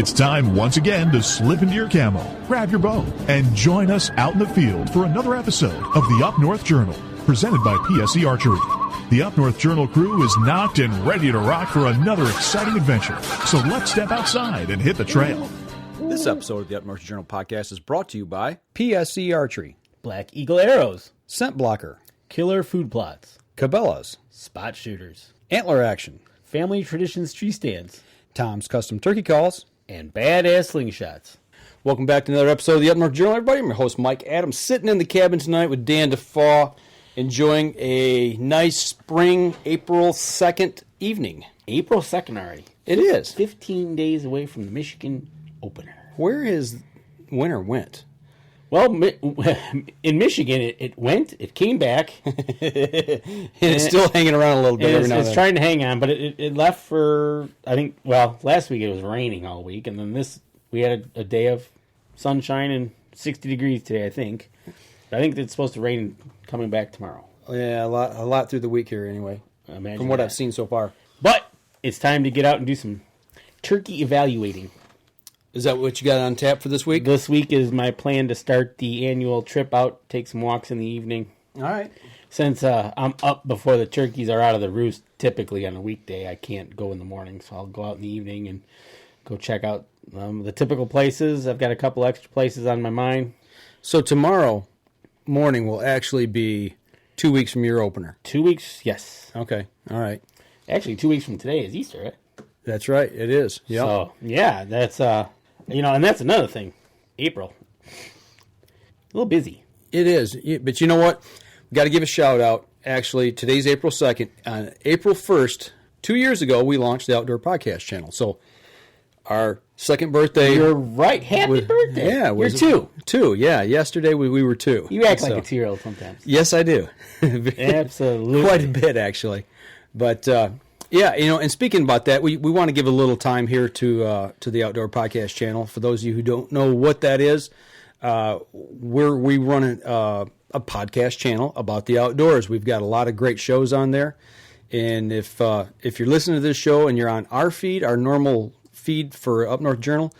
It's time once again to slip into your camo, grab your bow, and join us out in the field for another episode of the Up North Journal, presented by PSE Archery. The Up North Journal crew is knocked and ready to rock for another exciting adventure. So let's step outside and hit the trail. This episode of the Up North Journal podcast is brought to you by PSE Archery, Black Eagle Arrows, Scent Blocker, Killer Food Plots, Cabela's, Spot Shooters, Antler Action, Family Traditions Tree Stands, Tom's Custom Turkey Calls, and Badass Slingshots. Welcome back to another episode of the Up North Journal, everybody. I'm your host, Mike Adams, sitting in the cabin tonight with Dan DeFaw, enjoying a nice spring April 2nd evening. April 2nd already. It is. 15 days away from the Michigan opener. Where is winter went? Well, in Michigan, it came back. and it's still hanging around a little bit every now and then. It's trying to hang on, but it left for, I think, well, last week it was raining all week, and then we had a day of sunshine and 60 degrees today, I think. I think it's supposed to rain coming back tomorrow. Yeah, a lot through the week here anyway, from what I've seen so far. But it's time to get out and do some turkey evaluating. Is that what you got on tap for this week? This week is my plan to start the annual trip out, take some walks in the evening. All right. Since I'm up before the turkeys are out of the roost, typically on a weekday, I can't go in the morning, so I'll go out in the evening and go check out the typical places. I've got a couple extra places on my mind. So tomorrow morning will actually be 2 weeks from your opener. 2 weeks, yes. Okay, all right. Actually, 2 weeks from today is Easter, right? That's right, it is. Yep. So, yeah, that's, and that's another thing. April. A little busy. It is, but you know what? We've got to give a shout out. Actually, today's April 2nd. On April 1st, 2 years ago, we launched the Outdoor Podcast channel. So our second birthday. You're right. Happy birthday. Yeah. You're two. Two, yeah. Yesterday we were two. You act like a 2-year-old sometimes. Yes, I do. Absolutely. Quite a bit, actually. But, yeah, and speaking about that, we want to give a little time here to the Outdoor Podcast channel. For those of you who don't know what that is, we run a podcast channel about the outdoors. We've got a lot of great shows on there. And if you're listening to this show and you're on our feed, our normal feed for Up North Journal,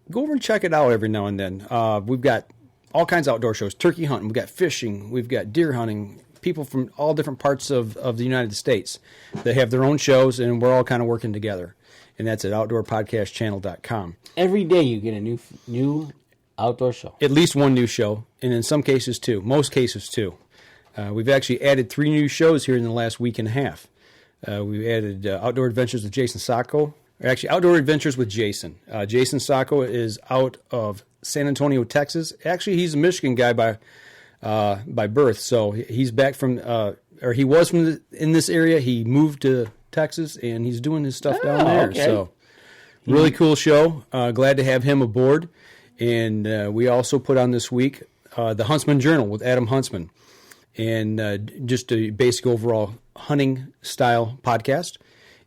go over and check it out every now and then. We've got all kinds of outdoor shows, turkey hunting, we've got fishing, we've got deer hunting, people from all different parts of the United States. They have their own shows, and we're all kind of working together. And that's at outdoorpodcastchannel.com. Every day you get a new outdoor show. At least one new show, and in some cases two. Most cases two. We've actually added 3 new shows here in the last week and a half. We've added Outdoor Adventures with Jason Sacco. Actually, Outdoor Adventures with Jason. Jason Sacco is out of San Antonio, Texas. Actually, he's a Michigan guy by birth, so he's back from, or he was in this area. He moved to Texas, and he's doing his stuff down there. Okay. So, really cool show. Glad to have him aboard. And we also put on this week the Huntsman Journal with Adam Huntsman, and just a basic overall hunting style podcast.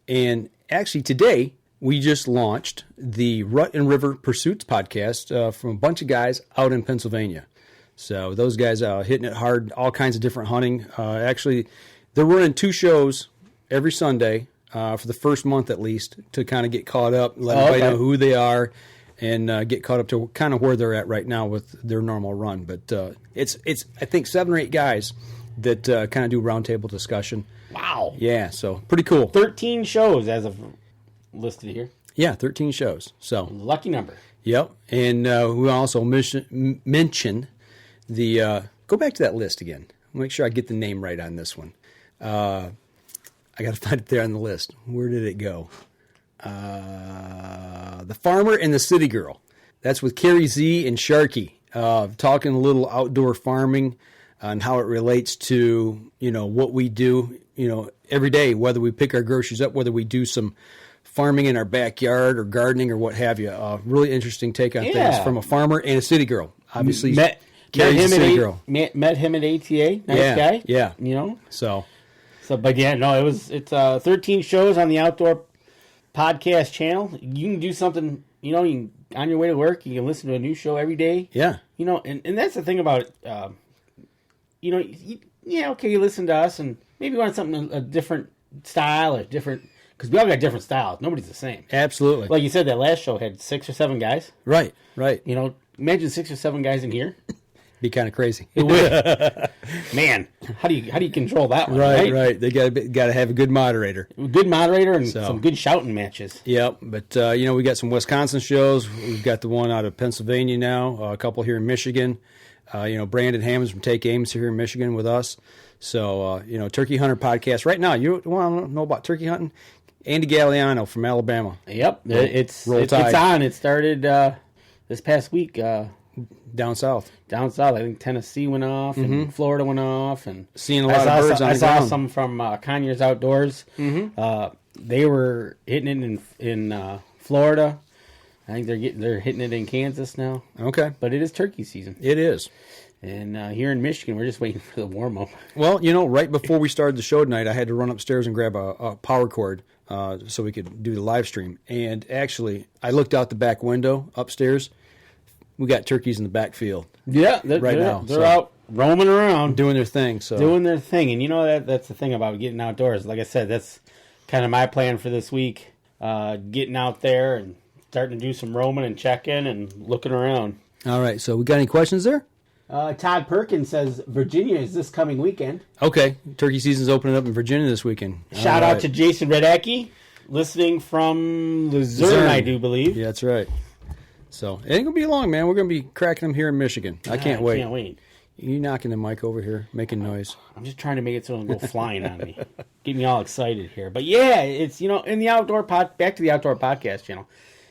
And actually, today we just launched the Rut and River Pursuits podcast from a bunch of guys out in Pennsylvania. So those guys are hitting it hard, all kinds of different hunting. Actually, they're running 2 shows every Sunday for the first month at least to kind of get caught up, let everybody know who they are, and get caught up to kind of where they're at right now with their normal run. But it's I think 7 or 8 guys that kind of do roundtable discussion. Wow. Yeah, so pretty cool. 13 shows as of listed here. Yeah, 13 shows. So lucky number. Yep, and we also mention the go back to that list again. Make sure I get the name right on this one. I got to find it there on the list. Where did it go? The Farmer and the City Girl. That's with Carrie Z and Sharky. Talking a little outdoor farming and how it relates to, what we do, every day, whether we pick our groceries up, whether we do some farming in our backyard or gardening or what have you. Really interesting take on things from a farmer and a city girl. Obviously, met him a city girl. Met him at ATA. Nice guy. Yeah. So, but yeah, no, it's 13 shows on the Outdoor Podcast channel. You can do something, on your way to work, you can listen to a new show every day. Yeah. And that's the thing about it. You listen to us and maybe you want something, a different style or different because we all got different styles. Nobody's the same. Absolutely. Like you said, that last show had 6 or 7 guys. Right. You know, imagine 6 or 7 guys in here. Be kind of crazy. It would. Man, how do you control that one? Right. They got to have a good moderator. Good moderator and some good shouting matches. Yep. But we got some Wisconsin shows. We've got the one out of Pennsylvania now. A couple here in Michigan. Brandon Hammonds from Take Aim's here in Michigan with us. So Turkey Hunter podcast right now. You want to know about turkey hunting? Andy Galliano from Alabama. Yep. It's on. It started this past week. Down south. I think Tennessee went off, and Florida went off, and seeing a lot of birds on the ground. I saw some from Conyers Outdoors. They were hitting it in Florida. I think they're hitting it in Kansas now. Okay, but it is turkey season. It is, and here in Michigan, we're just waiting for the warm up. Well, right before we started the show tonight, I had to run upstairs and grab a power cord so we could do the live stream. And actually, I looked out the back window upstairs. We got turkeys in the backfield. Yeah, now they're out roaming around, doing their thing. And that's the thing about getting outdoors. Like I said, that's kind of my plan for this week. Getting out there and starting to do some roaming and checking and looking around. All right. So we got any questions there? Todd Perkins says Virginia is this coming weekend. Okay, turkey season's opening up in Virginia this weekend. Shout out to Jason Redacki, listening from Luzerne, I do believe. Yeah, that's right. So it ain't gonna be long, man. We're gonna be cracking them here in Michigan. I can't wait. Can't wait. You knocking the mic over here, making noise. I'm just trying to make it so it doesn't go flying on me. Get me all excited here. But yeah, it's in the outdoor back to the outdoor podcast channel.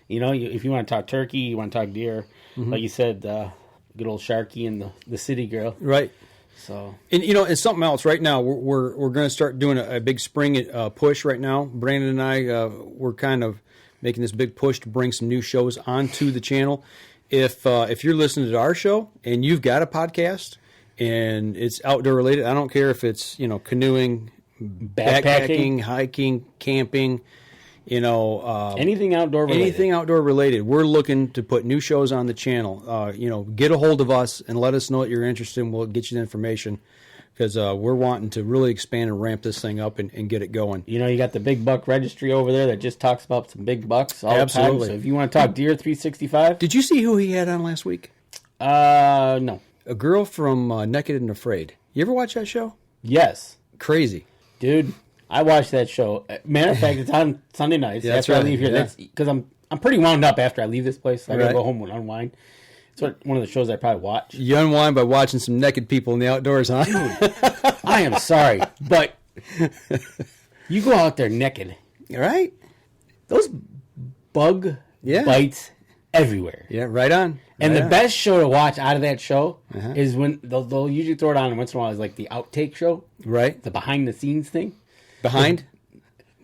If you want to talk turkey, you want to talk deer, like you said, good old Sharky and the city girl. Right. So and something else. Right now, we're going to start doing a big spring push. Right now, Brandon and I we're kind of making this big push to bring some new shows onto the channel. If you're listening to our show and you've got a podcast and it's outdoor related, I don't care if it's canoeing, backpacking, hiking, camping, anything outdoor related. Anything outdoor related. We're looking to put new shows on the channel. Get a hold of us and let us know what you're interested in. We'll get you the information because we're wanting to really expand and ramp this thing up and get it going. You got the Big Buck Registry over there that just talks about some big bucks all Absolutely. the time. So if you want to talk Deer 365. Did you see who he had on last week? No. A girl from Naked and Afraid. You ever watch that show? Yes. Crazy. Dude, I watched that show. Matter of fact, it's on Sunday nights after I leave here. Yeah. That's because I'm pretty wound up after I leave this place. I gotta Right. go home and unwind. It's one of the shows I probably watch. You unwind by watching some naked people in the outdoors, huh? I am sorry, but you go out there naked. Right? Those bug bites everywhere. Yeah, right on. And right the on. best show to watch out of that show is when they'll usually throw it on once in a while. It's like the outtake show. Right. The behind the scenes thing. Behind?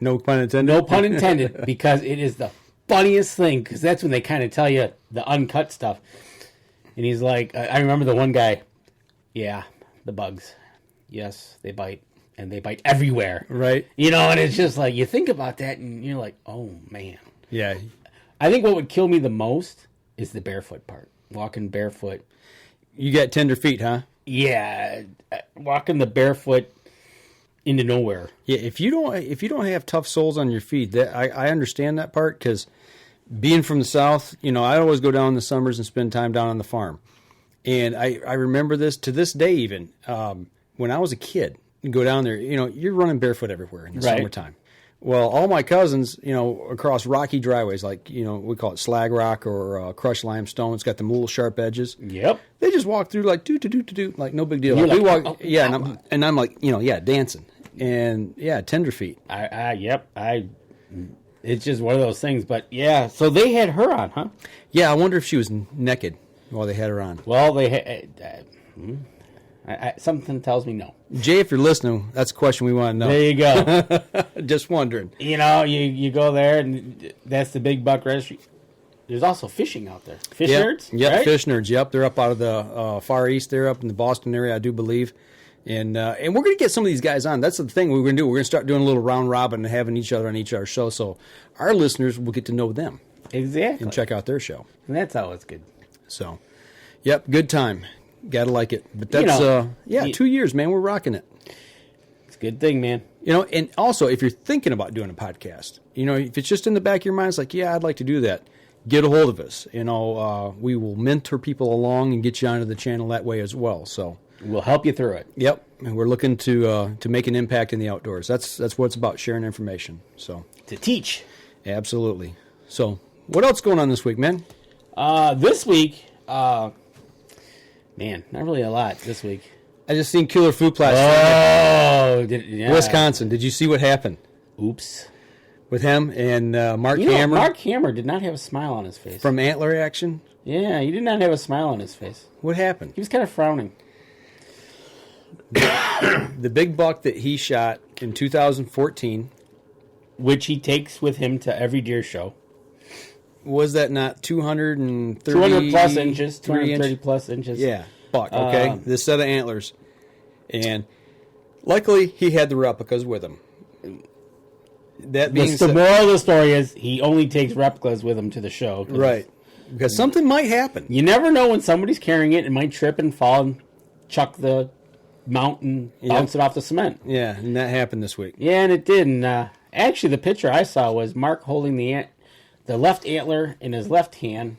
No pun intended. No pun intended, because it is the funniest thing, because that's when they kind of tell you the uncut stuff. And he's like, I remember the one guy, the bugs. Yes, they bite. And they bite everywhere. Right. And it's just like, you think about that and you're like, oh, man. Yeah. I think what would kill me the most is the barefoot part. Walking barefoot. You got tender feet, huh? Yeah. Walking the barefoot into nowhere. Yeah, if you don't have tough soles on your feet, I understand that part, because being from the South, I always go down in the summers and spend time down on the farm. And I remember this to this day even. When I was a kid, you go down there, you're running barefoot everywhere in the summertime. Well, all my cousins, across rocky driveways, like, we call it slag rock or crushed limestone. It's got the little sharp edges. Yep. They just walk through like, do, like no big deal. You're Like, like, we walk, and I'm like, dancing. And, tender feet. It's just one of those things. But, so they had her on, huh? Yeah, I wonder if she was naked while they had her on. Well, they had... something tells me no. Jay, if you're listening, that's a question we want to know. There you go. Just wondering. You go there, and that's the Big Buck Registry. There's also fishing out there. Fish nerds? Yep, right? fish nerds. Yep, they're up out of the Far East. They're up in the Boston area, I do believe. And we're going to get some of these guys on. That's the thing we're going to do. We're going to start doing a little round robin and having each other on each other's show, so our listeners will get to know them. Exactly. And check out their show. And that's always good. So, good time. Gotta like it. But that's, 2 years, man. We're rocking it. Good thing, man. And also, if you're thinking about doing a podcast, if it's just in the back of your mind, it's like, yeah, I'd like to do that. Get a hold of us. We will mentor people along and get you onto the channel that way as well. So we'll help you through it. Yep, and we're looking to make an impact in the outdoors. That's what it's about, sharing information. So to teach, absolutely. So what else going on this week, man? This week, man, not really a lot this week. I just seen Killer Food Plots. Wisconsin. Did you see what happened? Oops. With him and Mark Hammer. Mark Hammer did not have a smile on his face. From Antler Action? Yeah, he did not have a smile on his face. What happened? He was kind of frowning. The big buck that he shot in 2014. Which he takes with him to every deer show. Was that not 230 plus inches? 230 plus inches. Yeah, buck, okay? This set of antlers. And luckily, he had the replicas with him. That being the moral of the story is he only takes replicas with him to the show. Right. Because something might happen. You never know when somebody's carrying it. It might trip and fall and chuck the mount and bounce it off the cement. Yeah, and that happened this week. Yeah, and it did. And actually, the picture I saw was Mark holding the left antler in his left hand,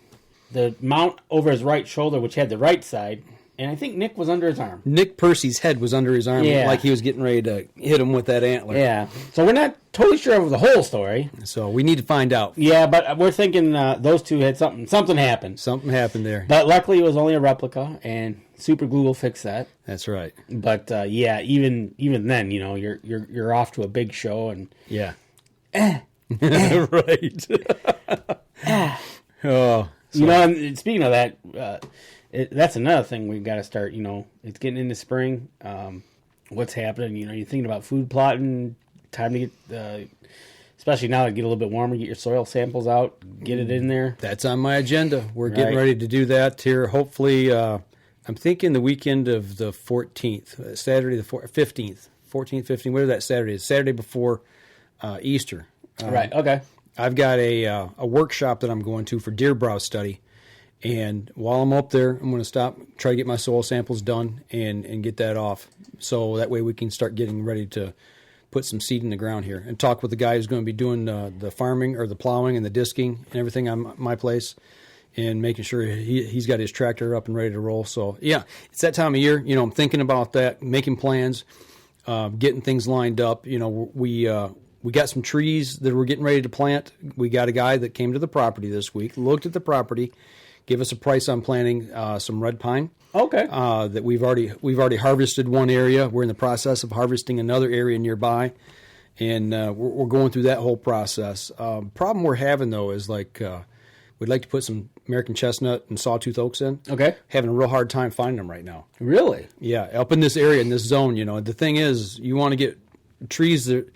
the mount over his right shoulder, which had the right side, and I think Nick was under his arm. Nick Percy's head was under his arm, like he was getting ready to hit him with that antler. Yeah. So we're not totally sure of the whole story. So we need to find out. Yeah, but we're thinking those two had something happened. Something happened there. But luckily it was only a replica, and super glue will fix that. That's right. But yeah, even then, you're off to a big show, and yeah. Right. Oh, and speaking of that, that's another thing we've got to start. It's getting into spring. What's happening? You're thinking about food plotting. Time to get, especially now to get a little bit warmer. Get your soil samples out. Get it in there. That's on my agenda. We're getting ready to do that here. Hopefully, I'm thinking the weekend of the 14th, Saturday the 15th, 14th, 15th. Whatever that Saturday is. Saturday before Easter. Right. Okay. I've got a workshop that I'm going to for deer browse study, and while I'm up there, I'm going to stop, try to get my soil samples done, and get that off, so that way we can start getting ready to put some seed in the ground here, and talk with the guy who's going to be doing the farming or the plowing and the disking and everything on my place, and making sure he's got his tractor up and ready to roll. So yeah, it's that time of year. I'm thinking about that, making plans, getting things lined up. We got some trees that we're getting ready to plant. We got a guy that came to the property this week, looked at the property, gave us a price on planting some red pine. Okay. That we've already harvested one area. We're in the process of harvesting another area nearby, and we're going through that whole process. Problem we're having though is we'd like to put some American chestnut and sawtooth oaks in. Okay. Having a real hard time finding them right now. Really? Yeah, up in this area, in this zone. The thing is, you want to get trees that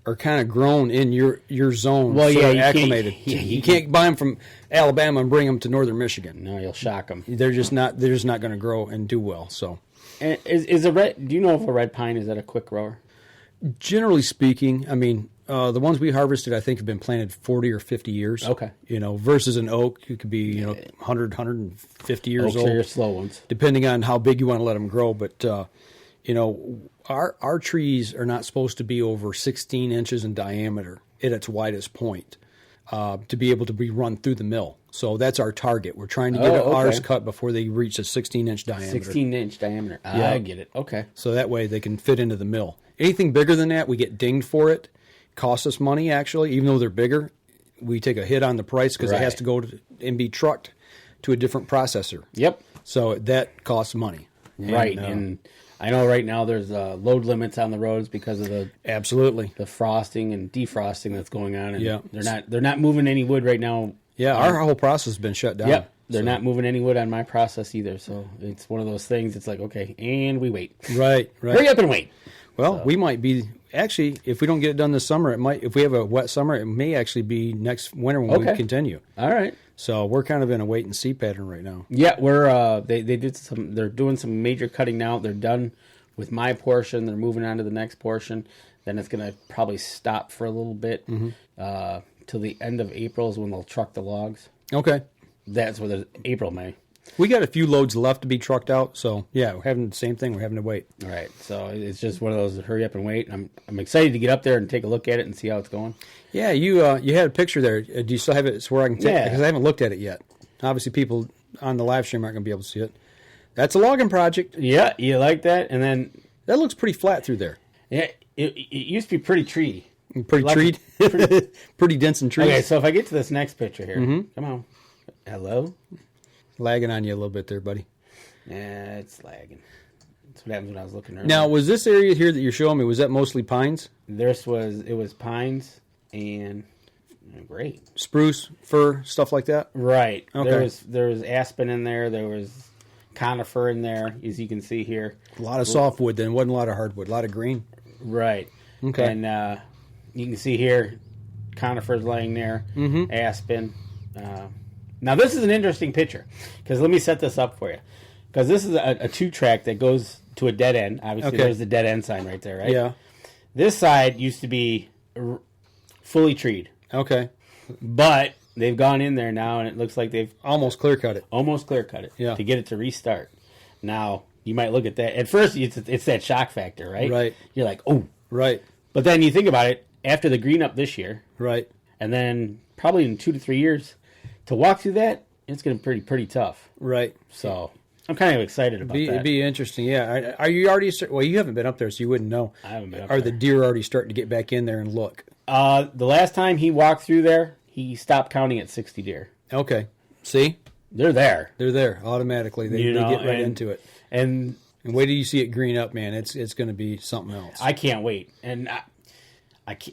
are kind of grown in your zone, acclimated. You can't buy them from Alabama and bring them to northern Michigan. No, you'll shock them. They're just not going to grow and do well. So, and is a red? Do you know if a red pine is that a quick grower? Generally speaking, I mean, the ones we harvested, I think, have been planted 40 or 50 years. Okay. Versus an oak, it could be 100, 150 years old. old. Oaks are your slow ones, depending on how big you want to let them grow, but. Our trees are not supposed to be over 16 inches in diameter at its widest point to be able to be run through the mill. So that's our target. We're trying to get ours cut before they reach a 16-inch diameter. 16-inch diameter. Yeah. I get it. Okay. So that way they can fit into the mill. Anything bigger than that, we get dinged for it. Costs us money, actually. Even though they're bigger, we take a hit on the price because it has to go and be trucked to a different processor. Yep. So that costs money. Right. And I know right now there's load limits on the roads because of the frosting and defrosting that's going on. And they're not moving any wood right now. Yeah, our whole process has been shut down. Yep, they're not moving any wood on my process either. So it's one of those things. It's like, okay, and we wait. Right. Hurry up and wait. Well, we might be actually, if we don't get it done this summer, it might. If we have a wet summer, it may actually be next winter when we continue. All right. So we're kind of in a wait and see pattern right now. Yeah, we're they're doing some major cutting now. They're done with my portion. They're moving on to the next portion. Then it's going to probably stop for a little bit till the end of April is when they'll truck the logs. Okay. That's where April, May. We got a few loads left to be trucked out, so yeah, we're having the same thing. We're having to wait. All right, so it's just one of those hurry up and wait. I'm excited to get up there and take a look at it and see how it's going. Yeah, you had a picture there. Do you still have it? It's where I can take it because I haven't looked at it yet. Obviously, people on the live stream aren't going to be able to see it. That's a logging project. Yeah, you like that? And then that looks pretty flat through there. Yeah, it used to be pretty tree. Pretty treed? Pretty dense and trees. Okay, so if I get to this next picture here. Come on. Hello? Lagging on you a little bit there, buddy. Yeah, it's lagging. That's what happens when I was looking earlier. Now, was this area here that you're showing me, was that mostly pines? It was pines and great. Spruce, fir, stuff like that? Right. Okay. There was aspen in there. There was conifer in there, as you can see here. A lot of softwood then, wasn't a lot of hardwood, a lot of green. Right. Okay. And you can see here, conifers laying there, aspen. Now, this is an interesting picture, because let me set this up for you. Because this is a two-track that goes to a dead end. Obviously, there's the dead end sign right there, right? Yeah. This side used to be fully treed. Okay. But they've gone in there now, and it looks like they've almost clear-cut it. Almost clear-cut it to get it to restart. Now, you might look at that. At first, it's that shock factor, right? Right. You're like, oh. Right. But then you think about it, after the green up this year. Right. And then probably in 2 to 3 years, to walk through that, it's going to be pretty tough. Right. So I'm kind of excited about that. It'd be interesting, yeah. Are you already... Well, you haven't been up there, so you wouldn't know. I haven't been up Are there. the deer already starting to get back in there and look? The last time he walked through there, he stopped counting at 60 deer. Okay. See? They're there. They're there automatically. They get right into it. And wait till you see it green up, man. It's going to be something else. I can't wait. And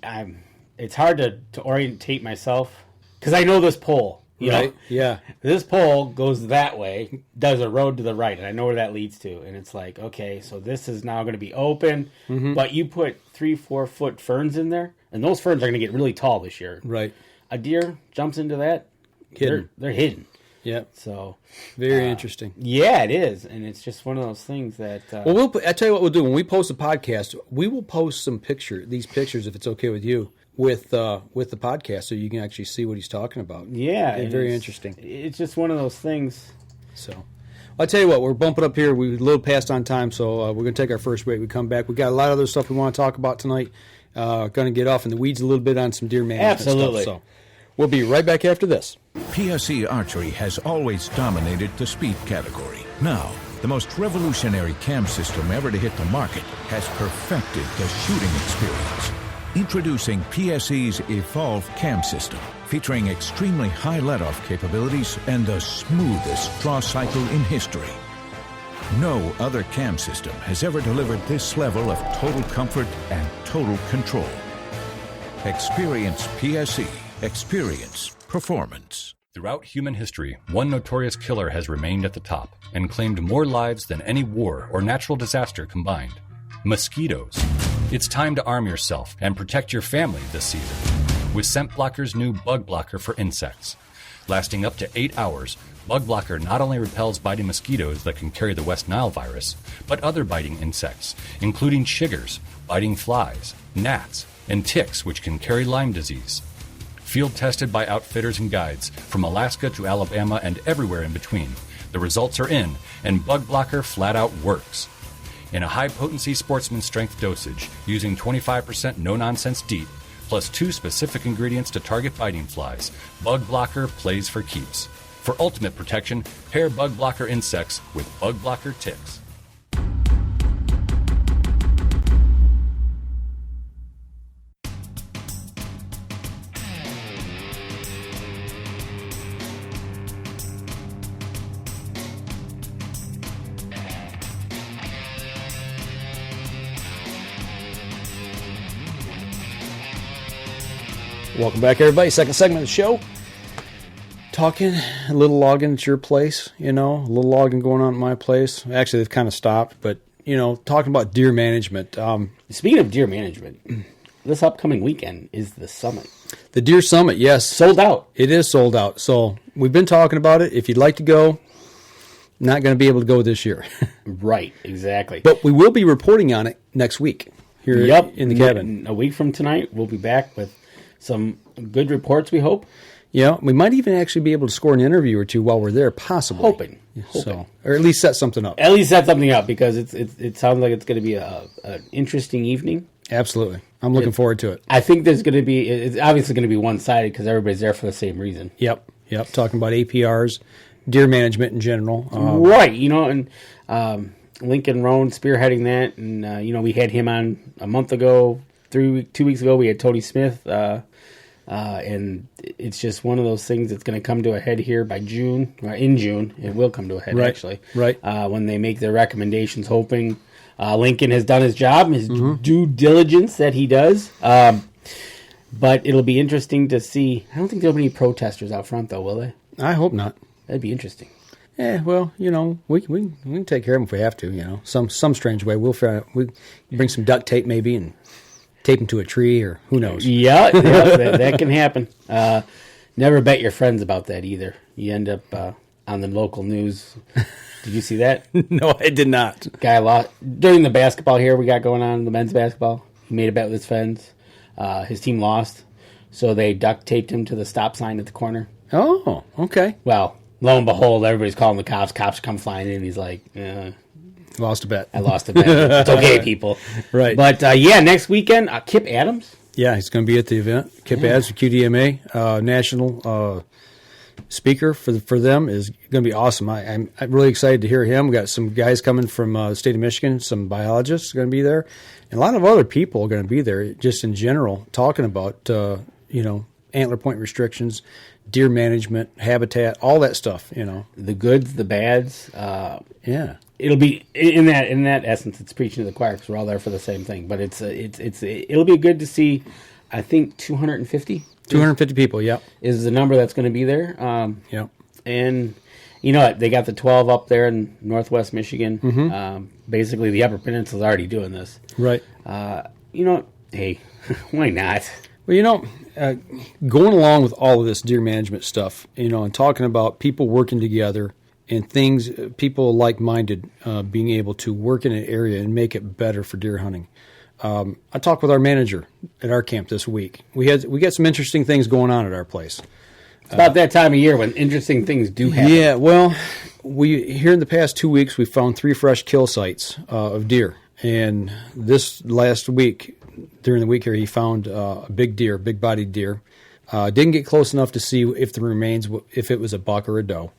I'm it's hard to orientate myself because I know this pole. You know? Yeah. This pole goes that way, does a road to the right, and I know where that leads to. And it's like, okay, so this is now going to be open, but you put 3-4 foot ferns in there, and those ferns are going to get really tall this year. Right. A deer jumps into that, hidden. They're hidden. Yeah. So very interesting. Yeah, it is, and it's just one of those things that. Well, I tell you what we'll do when we post the podcast. We will post these pictures if it's okay with you with the podcast, so you can actually see what he's talking about. Yeah, very interesting. It's just one of those things. So, I'll tell you what, we're bumping up here. We're a little past on time, so we're going to take our first break. We come back. We got a lot of other stuff we want to talk about tonight. Going to get off in the weeds a little bit on some deer management Absolutely. stuff. So, we'll be right back after this. PSE Archery has always dominated the speed category. Now, the most revolutionary cam system ever to hit the market has perfected the shooting experience. Introducing PSE's Evolve Cam System, featuring extremely high let-off capabilities and the smoothest draw cycle in history. No other cam system has ever delivered this level of total comfort and total control. Experience PSE. Experience performance. Throughout human history, one notorious killer has remained at the top and claimed more lives than any war or natural disaster combined. Mosquitoes. It's time to arm yourself and protect your family this season with Scent Blocker's new Bug Blocker for insects. Lasting up to 8 hours, Bug Blocker not only repels biting mosquitoes that can carry the West Nile virus, but other biting insects, including chiggers, biting flies, gnats, and ticks which can carry Lyme disease. Field tested by outfitters and guides from Alaska to Alabama and everywhere in between. The results are in, and Bug Blocker flat out works. In a high-potency sportsman strength dosage, using 25% no-nonsense DEET, plus 2 specific ingredients to target biting flies, Bug Blocker plays for keeps. For ultimate protection, pair Bug Blocker insects with Bug Blocker ticks. Welcome back, everybody. Second segment of the show. Talking a little logging at your place, a little logging going on at my place. Actually, they've kind of stopped, but, talking about deer management. Speaking of deer management, this upcoming weekend is the summit. The Deer Summit, yes. Sold out. It is sold out. So we've been talking about it. If you'd like to go, not going to be able to go this year. Right, exactly. But we will be reporting on it next week here in the cabin. A week from tonight, we'll be back with some good reports, we hope. Yeah, we might even actually be able to score an interview or two while we're there, possibly. Hoping. So, or at least set something up. At least set something up, because it sounds like it's going to be an interesting evening. Absolutely. I'm looking forward to it. I think there's going to be, it's obviously going to be one-sided because everybody's there for the same reason. Yep. Talking about APRs, deer management in general. Right. And Lincoln Roan spearheading that. And, we had him on a month ago, 2 weeks ago. We had Tony Smith. And it's just one of those things that's going to come to a head here by June. In June, it will come to a head, actually. Right. When they make their recommendations, hoping Lincoln has done his job, his due diligence that he does. But it'll be interesting to see. I don't think there'll be any protesters out front, though, will they? I hope not. That'd be interesting. Yeah, well, we can take care of them if we have to. Some strange way. We bring some duct tape maybe and tape them to a tree, or who knows. Yeah, that can happen. Never bet your friends about that either. You end up on the local news. Did you see that? No, I did not. Guy lost during the basketball here we got going on, the men's basketball. He made a bet with his friends. His team lost, so they duct taped him to the stop sign at the corner. Oh, okay. Well, lo and behold, everybody's calling the cops. Cops come flying in. He's like, lost a bet. I lost a bet. It's okay, people. Right. But, next weekend, Kip Adams. Yeah, he's going to be at the event. Kip Adams, QDMA, national speaker for them, is going to be awesome. I'm really excited to hear him. We got some guys coming from the state of Michigan, some biologists are going to be there, and a lot of other people are going to be there just in general, talking about, antler point restrictions, deer management, habitat, all that stuff, The goods, the bads. Yeah. It'll be in that essence. It's preaching to the choir because we're all there for the same thing. But it'll be good to see. I think 250 people. Yeah, is the number that's going to be there. Yeah, and you know what? They got the 12 up there in Northwest Michigan. Mm-hmm. Basically, the Upper Peninsula is already doing this. Right. Hey, why not? Well, going along with all of this deer management stuff, and talking about people working together. And things, people like-minded, being able to work in an area and make it better for deer hunting. I talked with our manager at our camp this week. We got some interesting things going on at our place. It's about that time of year when interesting things do happen. Yeah, well, here in the past 2 weeks, we found 3 fresh kill sites of deer. And this last week, during the week here, he found a big-bodied deer. Didn't get close enough to see if the remains, if it was a buck or a doe.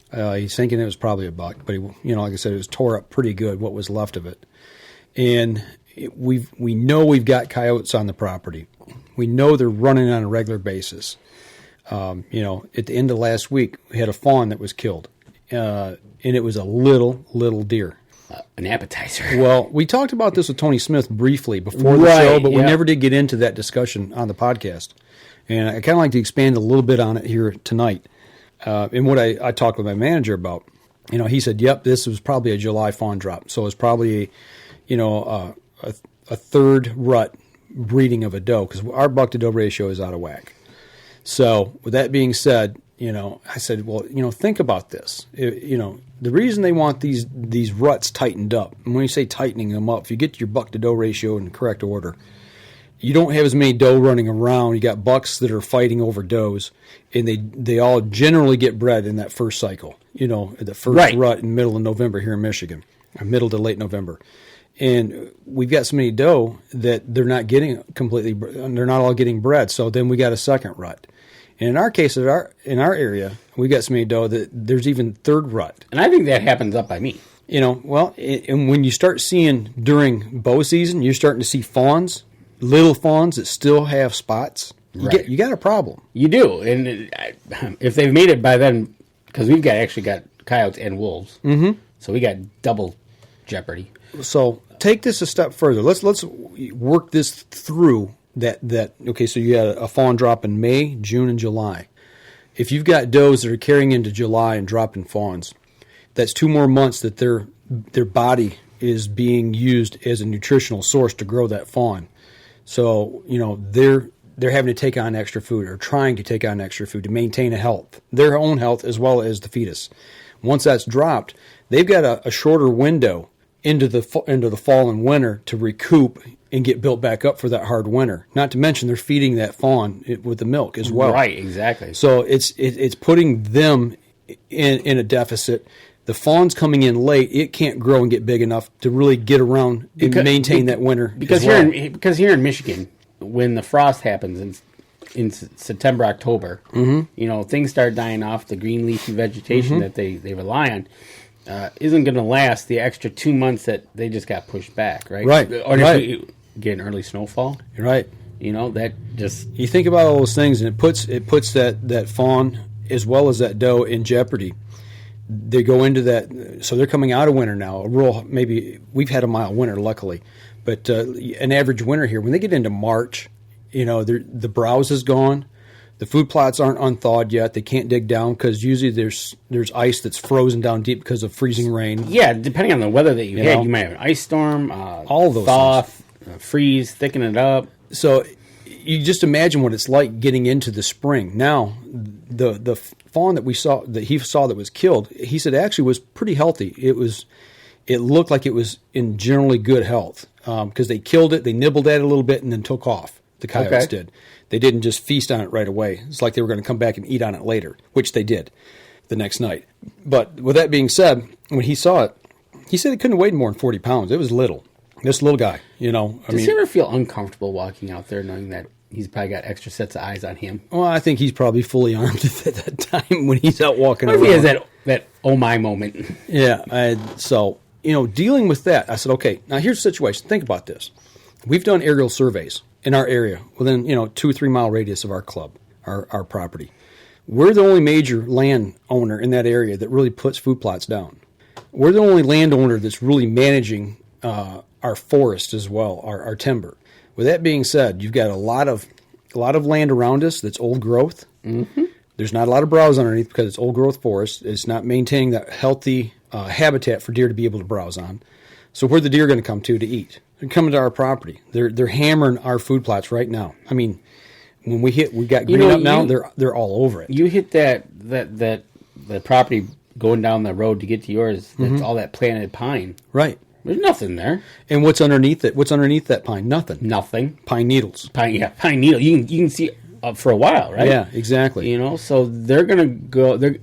He's thinking it was probably a buck, but like I said, it was tore up pretty good, what was left of it. And we know we've got coyotes on the property. We know they're running on a regular basis. At the end of last week, we had a fawn that was killed, and it was a little deer. An appetizer. Well, we talked about this with Tony Smith briefly before the show, but we never did get into that discussion on the podcast. And I kind of like to expand a little bit on it here tonight. And what I talked with my manager about, he said, yep, this was probably a July fawn drop. So it's probably, a third rut breeding of a doe, because our buck to doe ratio is out of whack. So with that being said, I said, well, think about this. The reason they want these ruts tightened up, and when you say tightening them up, if you get your buck to doe ratio in the correct order, you don't have as many doe running around. You got bucks that are fighting over does, and they all generally get bred in that first cycle. The first rut in middle of November here in Michigan, or middle to late November. And we've got so many doe that they're not getting they're not all getting bred. So then we got a second rut. And in our case, in our area, we got so many doe that there's even third rut. And I think that happens up by me. And when you start seeing during bow season, you're starting to see fawns. Little fawns that still have spots, you got a problem. You do, and if they've made it by then, because we've actually got coyotes and wolves, so we got double jeopardy. So take this a step further. Let's work this through. Okay, so you got a fawn drop in May, June, and July. If you've got does that are carrying into July and dropping fawns, that's 2 more months that their body is being used as a nutritional source to grow that fawn. So, they're having to take on extra food, or trying to take on extra food to maintain their own health as well as the fetus. Once that's dropped, they've got a shorter window into the fall and winter to recoup and get built back up for that hard winter. Not to mention they're feeding that fawn with the milk as well. Right, exactly. So it's putting them in a deficit. The fawn's coming in late. It can't grow and get big enough to really get around and maintain that winter. Because here in Michigan, when the frost happens in September, October, things start dying off. The green leafy vegetation that they rely on isn't going to last the extra 2 months that they just got pushed back, right? Right. Or if we get an early snowfall, right. That just... You think about all those things, and it puts that fawn as well as that doe in jeopardy. They go into that, so they're coming out of winter now. Maybe we've had a mild winter, luckily, but an average winter here, when they get into March, the browse is gone. The food plots aren't unthawed yet. They can't dig down because usually there's ice that's frozen down deep because of freezing rain. Yeah, depending on the weather that you had, you might have an ice storm, all those thaw, freeze, thicken it up. So you just imagine what it's like getting into the spring. Now, the fawn that he saw that was killed, he said actually was pretty healthy. It looked like it was in generally good health because they killed it, they nibbled at it a little bit, and then took off. The coyotes did. They didn't just feast on it right away. It's like they were going to come back and eat on it later, which they did the next night. But with that being said, when he saw it, he said it couldn't have weighed more than 40 pounds. It was little. This little guy, Does he ever feel uncomfortable walking out there knowing that he's probably got extra sets of eyes on him? Well, I think he's probably fully armed at that time when he's out walking around. What if he has that oh my moment? Yeah. So, dealing with that, I said, okay, now here's the situation. Think about this. We've done aerial surveys in our area within, 2 or 3 mile radius of our club, our property. We're the only major landowner in that area that really puts food plots down. We're the only landowner that's really managing our forest as well, our timber. With that being said, you've got a lot of land around us that's old growth. Mm-hmm. There's not a lot of browse underneath because it's old growth forest. It's not maintaining that healthy habitat for deer to be able to browse on. So where are the deer going to come to eat? They're coming to our property. They're hammering our food plots right now. I mean, when we got green up now, they're all over it. You hit that property going down the road to get to yours. That's all that planted pine. Right. There's nothing there. And what's underneath it? What's underneath that pine? Nothing. Pine needles. Pine needle. You can see up for a while, right? Yeah, exactly. So they're gonna go. They're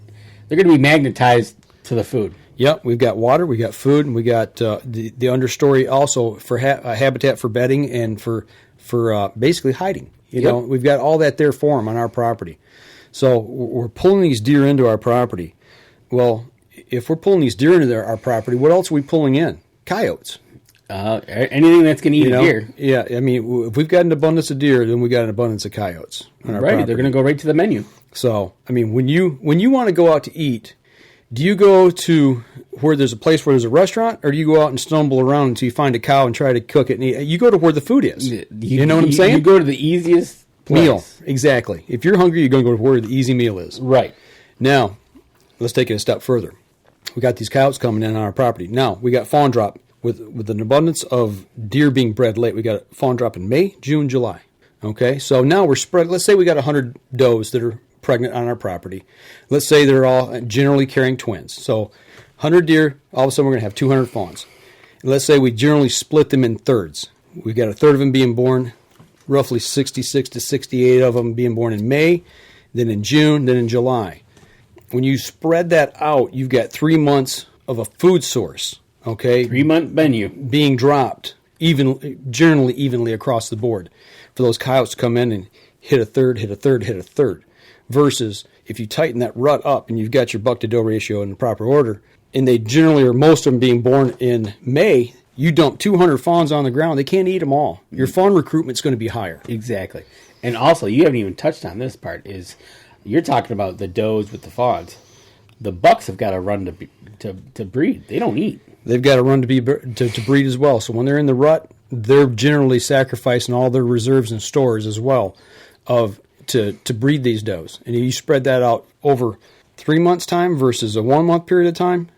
gonna be magnetized to the food. Yep, we've got water, we got food, and we got the understory also for habitat for bedding and for basically hiding. We've got all that there for them on our property. So we're pulling these deer into our property. Well, if we're pulling these deer into our property, what else are we pulling in? Coyotes. Anything that's going to eat a deer. Yeah, I mean, if we've got an abundance of deer, then we got an abundance of coyotes on our property. They're going to go right to the menu. So, I mean, when you want to go out to eat, do you go to where there's a place where there's a restaurant, or do you go out and stumble around until you find a cow and try to cook it and eat? You go to where the food is. You know what I'm saying? You go to the easiest place. Meal. Exactly. If you're hungry, you're going to go to where the easy meal is. Right. Now, let's take it a step further. We got these coyotes coming in on our property. Now, we got fawn drop with an abundance of deer being bred late. We got fawn drop in May, June, July. Okay, so now we're spread. Let's say we got 100 does that are pregnant on our property. Let's say they're all generally carrying twins. So 100 deer, all of a sudden we're going to have 200 fawns. And let's say we generally split them in thirds. We've got a third of them being born, roughly 66 to 68 of them being born in May, then in June, then in July. When you spread that out, you've got 3 months of a food source, okay? 3-month menu. Being dropped generally evenly across the board for those coyotes to come in and hit a third, hit a third, hit a third. Versus if you tighten that rut up and you've got your buck to doe ratio in the proper order, and they generally are most of them being born in May, you dump 200 fawns on the ground, they can't eat them all. Your fawn recruitment's going to be higher. Exactly. And also, you haven't even touched on this part, is you're talking about the does with the fawns. The bucks have got to run to breed. They don't eat. They've got to run to breed as well. So when they're in the rut, they're generally sacrificing all their reserves and stores as well to breed these does. And if you spread that out over 3 months' time versus a 1 month period of time,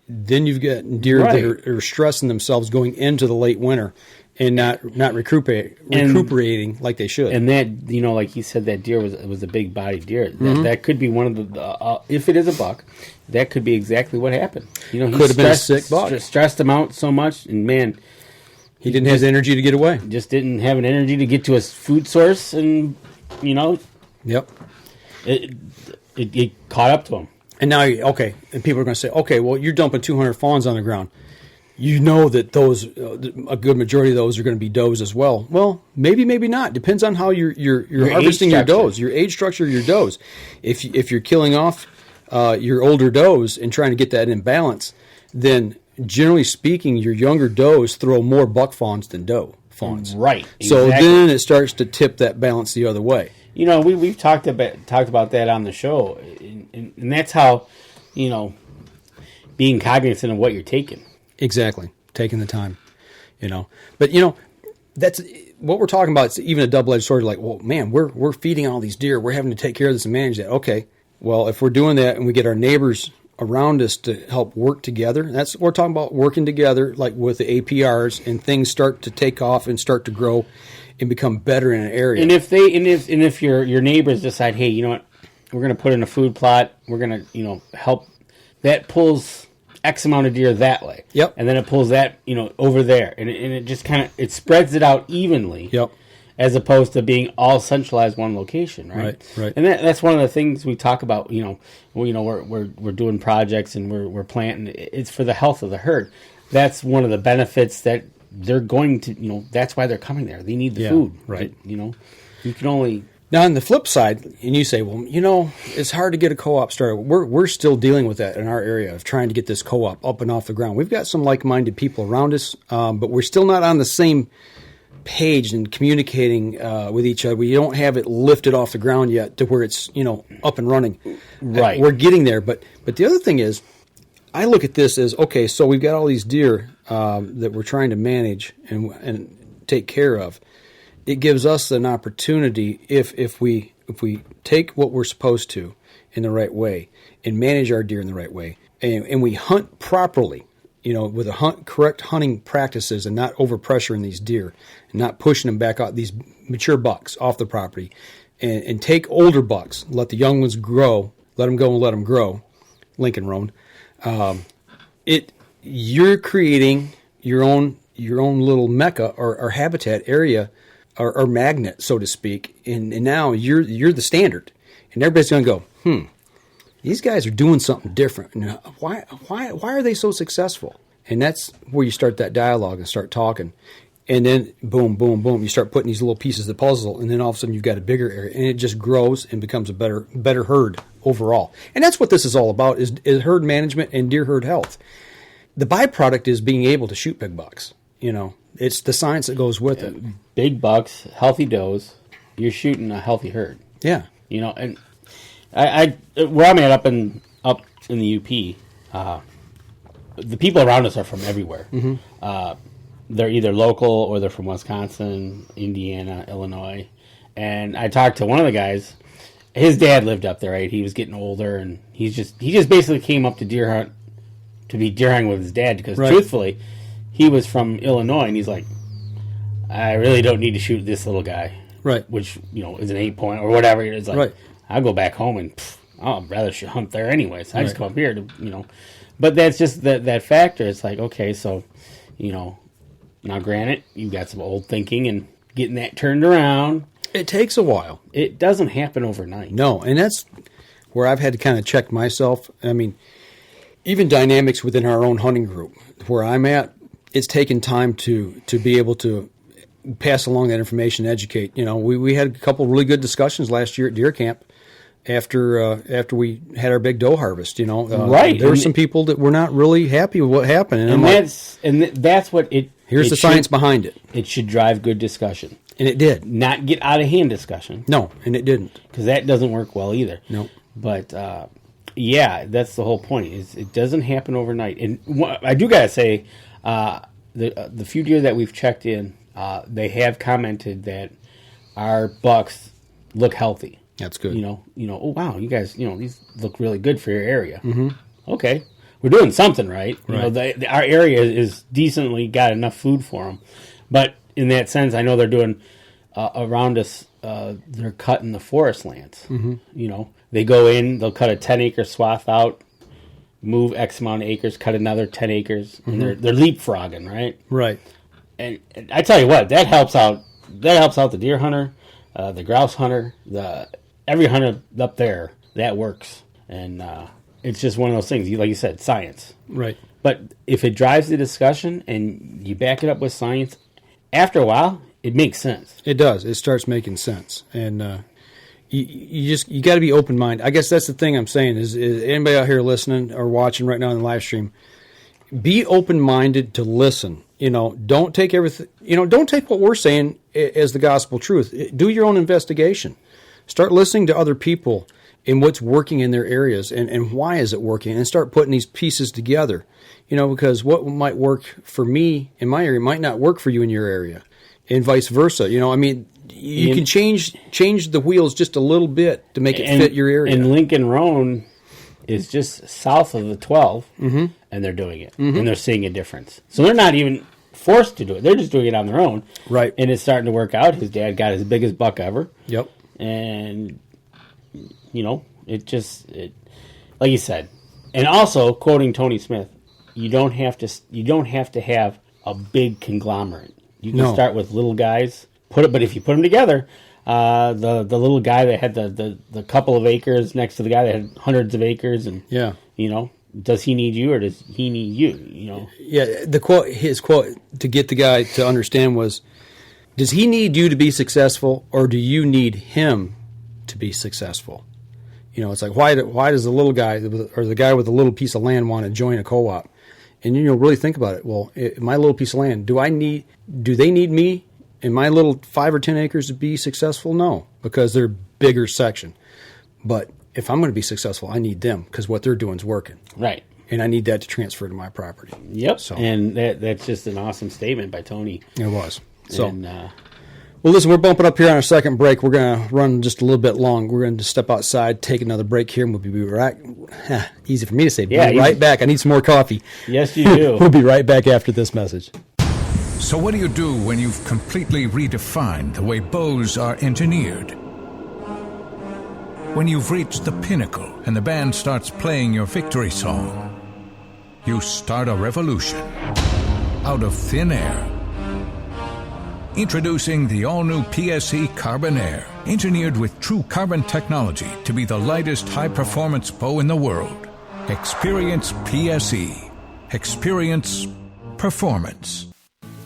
then you've got deer that are stressing themselves going into the late winter and not recuperating like they should. And that, like you said, that deer was a big bodied deer. That could be one of the if it is a buck, that could be exactly what happened. He could have been a sick buck. Stressed him out so much, and man, He didn't have the energy to get away. Just didn't have an energy to get to his food source, and Yep. It caught up to him. And now, okay, and people are going to say, okay, well, you're dumping 200 fawns on the ground. You know that those, a good majority of those are going to be does as well. Well, maybe not. Depends on how you're harvesting your does, your age structure of your does. If you're killing off your older does and trying to get that in balance, then generally speaking, your younger does throw more buck fawns than doe fawns. Right. So exactly. then it starts to tip that balance the other way. We've talked about that on the show, and that's how, being cognizant of what you're taking. Exactly, taking the time, But that's what we're talking about. It's even a double-edged sword. Like, well, man, we're feeding all these deer. We're having to take care of this and manage that. Okay, well, if we're doing that and we get our neighbors around us to help work together, that's what we're talking about, working together, like with the APRs, and things start to take off and start to grow and become better in an area. And if your neighbors decide, hey, you know what, we're going to put in a food plot, we're going to help, that pulls X amount of deer that way. Yep. And then it pulls that over there, and it just kind of it spreads it out evenly. Yep. As opposed to being all centralized one location, right? Right. And that's one of the things we talk about. We're doing projects and we're planting. It's for the health of the herd. That's one of the benefits that they're going to. That's why they're coming there. They need the food, right? You can only. Now, on the flip side, and you say, well, it's hard to get a co-op started. We're still dealing with that in our area of trying to get this co-op up and off the ground. We've got some like-minded people around us, but we're still not on the same page and communicating with each other. We don't have it lifted off the ground yet to where it's up and running. Right. We're getting there, but the other thing is, I look at this as, okay, so we've got all these deer that we're trying to manage and take care of. It gives us an opportunity if we take what we're supposed to in the right way and manage our deer in the right way, and we hunt properly, with correct hunting practices and not overpressuring these deer and not pushing them back out, these mature bucks off the property, and take older bucks, let the young ones grow, let them go and let them grow, Lincoln Roan. You're creating your own little mecca or habitat area or magnet, so to speak, and now you're the standard, and everybody's going to go, these guys are doing something different. And why are they so successful? And that's where you start that dialogue and start talking. And then boom, boom, boom, you start putting these little pieces of the puzzle, and then all of a sudden you've got a bigger area, and it just grows and becomes a better herd overall. And that's what this is all about, is herd management and deer herd health. The byproduct is being able to shoot big bucks. It's the science that goes with it. Big bucks, healthy does, you're shooting a healthy herd. Yeah. And I where I'm at up in the UP, the people around us are from everywhere. Mm-hmm. They're either local or they're from Wisconsin, Indiana, Illinois. And I talked to one of the guys. His dad lived up there, right? He was getting older, and he just basically came up to deer hunt to be deer hunting with his dad because, truthfully, he was from Illinois, and he's like, I really don't need to shoot this little guy, right? Which is an 8-point or whatever. It's like, right. I'll go back home and I'd rather hunt there anyways. I just come up here to But that's just that factor. It's like, okay, so now granted, you've got some old thinking and getting that turned around. It takes a while. It doesn't happen overnight. No, and that's where I've had to kind of check myself. I mean, even dynamics within our own hunting group, where I'm at, it's taken time to be able to pass along that information and educate. We had a couple of really good discussions last year at deer camp after we had our big doe harvest. Right. There were some people that were not really happy with what happened, and that's what it. Here's the science behind it. It should drive good discussion. And it did. Not get out of hand discussion. No, and it didn't. Because that doesn't work well either. No. But, that's the whole point. Is it doesn't happen overnight. And I do got to say, the few deer that we've checked in, they have commented that our bucks look healthy. That's good. Oh, wow, you guys, these look really good for your area. Mm-hmm. Okay. We're doing something right. Right. Our area is decently got enough food for them. But in that sense, I know they're doing around us. They're cutting the forest lands. Mm-hmm. They go in, they'll cut a 10-acre swath out, move X amount of acres, cut another 10 acres, and they're leapfrogging, right? Right. And I tell you what, that helps out. That helps out the deer hunter, the grouse hunter, every hunter up there. That works, and it's just one of those things. Like you said, science. Right. But if it drives the discussion and you back it up with science, after a while, it makes sense. It does. It starts making sense, and you got to be open minded. I guess that's the thing I'm saying is anybody out here listening or watching right now on the live stream, be open minded to listen. Don't take everything. Don't take what we're saying as the gospel truth. Do your own investigation. Start listening to other people and what's working in their areas and why is it working, and start putting these pieces together. Because what might work for me in my area might not work for you in your area, and vice versa. You can change the wheels just a little bit to make it fit your area. And Lincoln Roan is just south of the 12, and they're doing it, and they're seeing a difference. So they're not even forced to do it; they're just doing it on their own, right? And it's starting to work out. His dad got his biggest buck ever. Yep. And it like you said, and also quoting Tony Smith, you don't have to have a big conglomerate. You can start with little guys. But if you put them together, the little guy that had the couple of acres next to the guy that had hundreds of acres, and does he need you or does he need you? Yeah. His quote to get the guy to understand was, does he need you to be successful, or do you need him to be successful? It's like, why does the little guy or the guy with a little piece of land want to join a co-op? And really think about it. Well, my little piece of land, do they need me in my little 5 or 10 acres to be successful? No, because they're a bigger section. But if I'm going to be successful, I need them because what they're doing is working. Right. And I need that to transfer to my property. Yep. So, and that's just an awesome statement by Tony. It was. So, and, well, listen, we're bumping up here on our second break. We're going to run just a little bit long. We're going to step outside, take another break here, and we'll be right. Easy for me to say. Yeah, be right back. I need some more coffee. Yes, you do. We'll be right back after this message. So what do you do when you've completely redefined the way bows are engineered? When you've reached the pinnacle and the band starts playing your victory song, you start a revolution out of thin air. Introducing the all-new PSE Carbon Air, engineered with true carbon technology to be the lightest high-performance bow in the world. Experience PSE. Experience performance.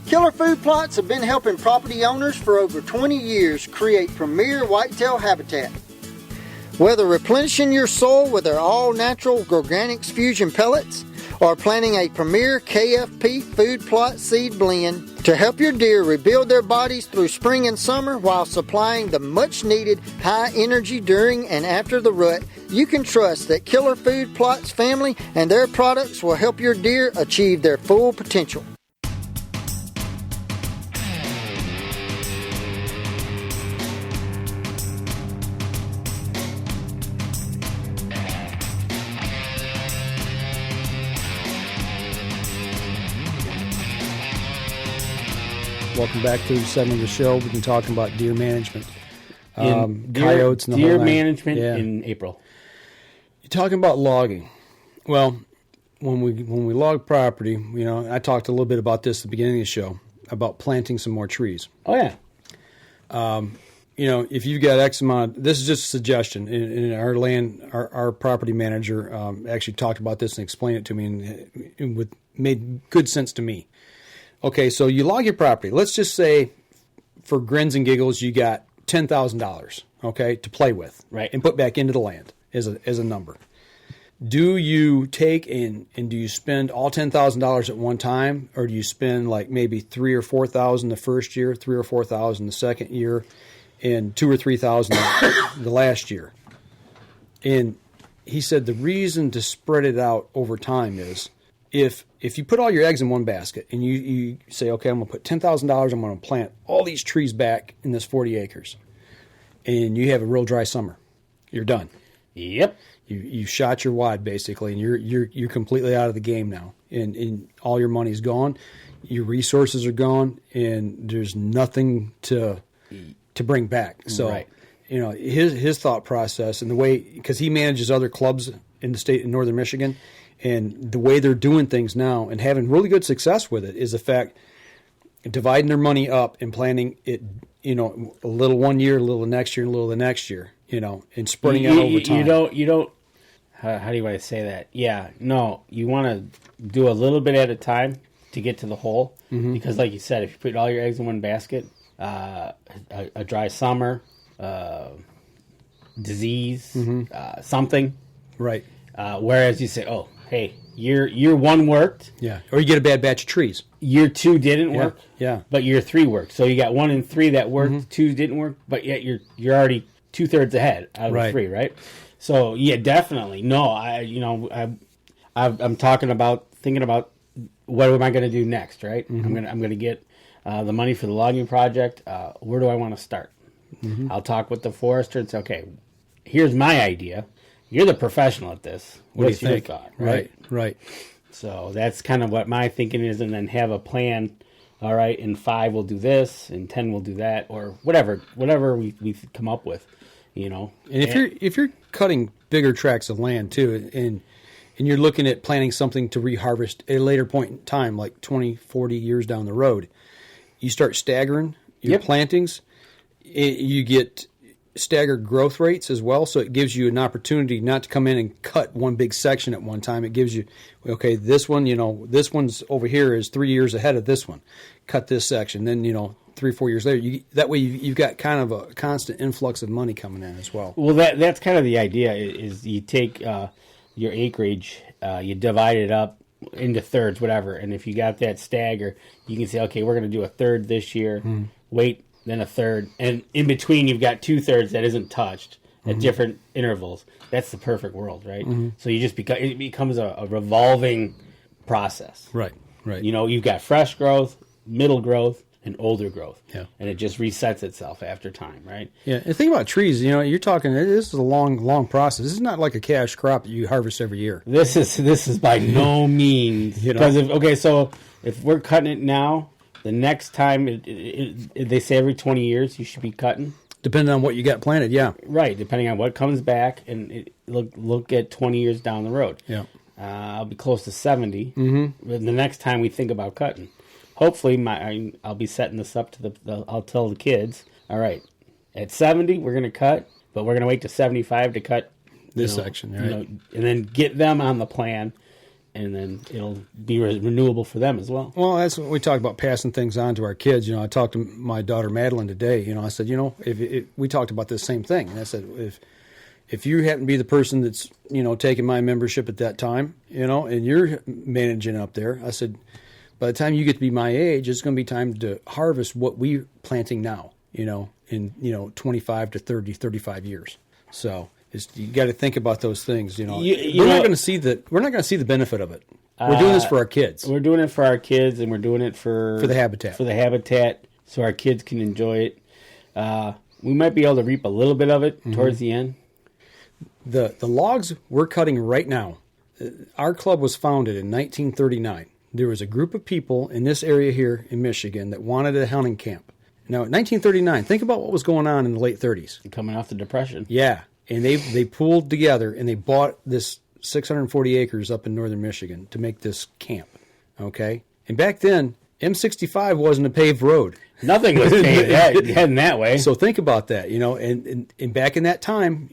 Killer Food Plots have been helping property owners for over 20 years create premier whitetail habitat. Whether replenishing your soil with their all-natural Organics Fusion pellets or planting a premier KFP food plot seed blend to help your deer rebuild their bodies through spring and summer while supplying the much-needed high energy during and after the rut, you can trust that Killer Food Plots family and their products will help your deer achieve their full potential. Welcome back to the segment of the show. We've been talking about deer management, coyotes, and the deer management in April. You're talking about logging. Well, when we log property, I talked a little bit about this at the beginning of the show about planting some more trees. Oh yeah. If you've got X amount, this is just a suggestion. And our property manager actually talked about this and explained it to me, and it made good sense to me. Okay, so you log your property. Let's just say, for grins and giggles, you got $10,000, okay, to play with, right, and put back into the land as a number. Do you take do you spend all $10,000 at one time, or do you spend like maybe $3,000 or $4,000 the first year, $3,000 or $4,000 the second year, and $2,000 or $3,000 the last year? And he said the reason to spread it out over time is if you put all your eggs in one basket and you say, okay, I'm going to put $10,000, I'm going to plant all these trees back in this 40 acres, and you have a real dry summer, you're done. Yep. You shot your wad basically, and you're completely out of the game now, and all your money's gone, your resources are gone, and there's nothing to bring back. So, right. His thought process and the way, because he manages other clubs in the state in northern Michigan. And the way they're doing things now and having really good success with it is the fact dividing their money up and planning it, a little one year, a little the next year, a little the next year, and spreading it over time. You don't. How do you want to say that? Yeah, no, you want to do a little bit at a time to get to the whole, because, like you said, if you put all your eggs in one basket, a dry summer, disease, something, right? Whereas you say, oh, hey, year one worked, yeah, or you get a bad batch of trees. Year two didn't work, yeah, but year three worked. So you got 1 and 3 that worked, 2 didn't work, but yet you're already 2/3 ahead out of the 3, right? So yeah, definitely. No, I'm thinking about what am I going to do next, right? I'm gonna get the money for the logging project. Where do I want to start? I'll talk with the forester and say, okay, here's my idea. You're the professional at this. What's your thought? Right. So that's kind of what my thinking is, and then have a plan. All right, in 5 we'll do this, in 10 we'll do that, or whatever we come up with, And if you're cutting bigger tracts of land too, and you're looking at planting something to reharvest at a later point in time, like 20, 40 years down the road, you start staggering your plantings. You get staggered growth rates as well, so it gives you an opportunity not to come in and cut one big section at one time. It gives you, okay, this one, this one's over here is 3 years ahead of this one. Cut this section, then 3 or 4 years later, that way you've got kind of a constant influx of money coming in as well. Well, that's kind of the idea. Is you take your acreage, you divide it up into thirds, whatever, and if you got that stagger, you can say, okay, we're going to do a third this year. Wait. Then a third, and in between you've got 2/3 that isn't touched at different intervals. That's the perfect world, right? So you just it becomes a revolving process. Right. You've got fresh growth, middle growth, and older growth. Yeah. And it just resets itself after time, right? Yeah. And think about trees. You're talking. This is a long process. This is not like a cash crop that you harvest every year. This is by no means because so if we're cutting it now. The next time, they say every 20 years you should be cutting. Depending on what you got planted, yeah. Right, depending on what comes back, and look at 20 years down the road. Yeah. I'll be close to 70 the next time we think about cutting. Hopefully, I'll be setting this up I'll tell the kids, all right, at 70 we're going to cut, but we're going to wait to 75 to cut this section, right? And then get them on the plan. And then it'll be renewable for them as well. Well, that's what we talk about, passing things on to our kids. I talked to my daughter Madeline today. I said, if we talked about this same thing. And I said, if you happen to be the person that's taking my membership at that time, and you're managing up there, I said, by the time you get to be my age, it's going to be time to harvest what we're planting now. In 25 to 30, 35 years. So. You got to think about those things. We're not going to see the benefit of it. We're doing this for our kids. We're doing it for our kids, and we're doing it for the habitat. For the habitat, so our kids can enjoy it. We might be able to reap a little bit of it towards the end. The logs we're cutting right now. Our club was founded in 1939. There was a group of people in this area here in Michigan that wanted a hunting camp. Now, in 1939, think about what was going on in the late 30s. Coming off the Depression. Yeah. And they pooled together and they bought this 640 acres up in northern Michigan to make this camp. Okay? And back then, M65 wasn't a paved road. Nothing was paved heading that way. So think about that, and back in that time,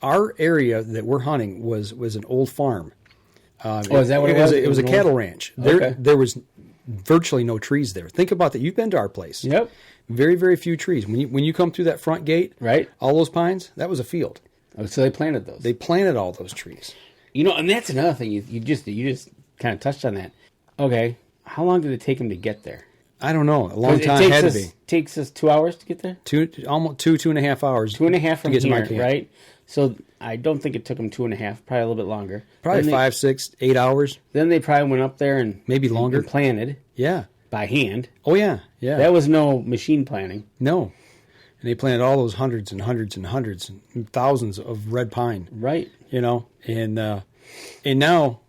our area that we're hunting was an old farm. Is that what it was? It was a cattle ranch. Okay. There was virtually no trees there. Think about that. You've been to our place. Yep. Very, very few trees. When you come through that front gate, right, all those pines, that was a field. Oh, so they planted those. They planted all those trees. And that's another thing. You just kind of touched on that. Okay, how long did it take them to get there? I don't know. A long time had to be. Takes us 2 hours to get there. Almost 2.5 hours. 2.5 from to get here, to my camp. right? So I don't think it took them 2.5. Probably a little bit longer. Probably 5, 6, 8 hours. Then they probably went up there and maybe longer. And planted. Yeah. By hand. Oh, yeah. That was no machine planting. No. And they planted all those hundreds and hundreds and hundreds and thousands of red pine. Right. And now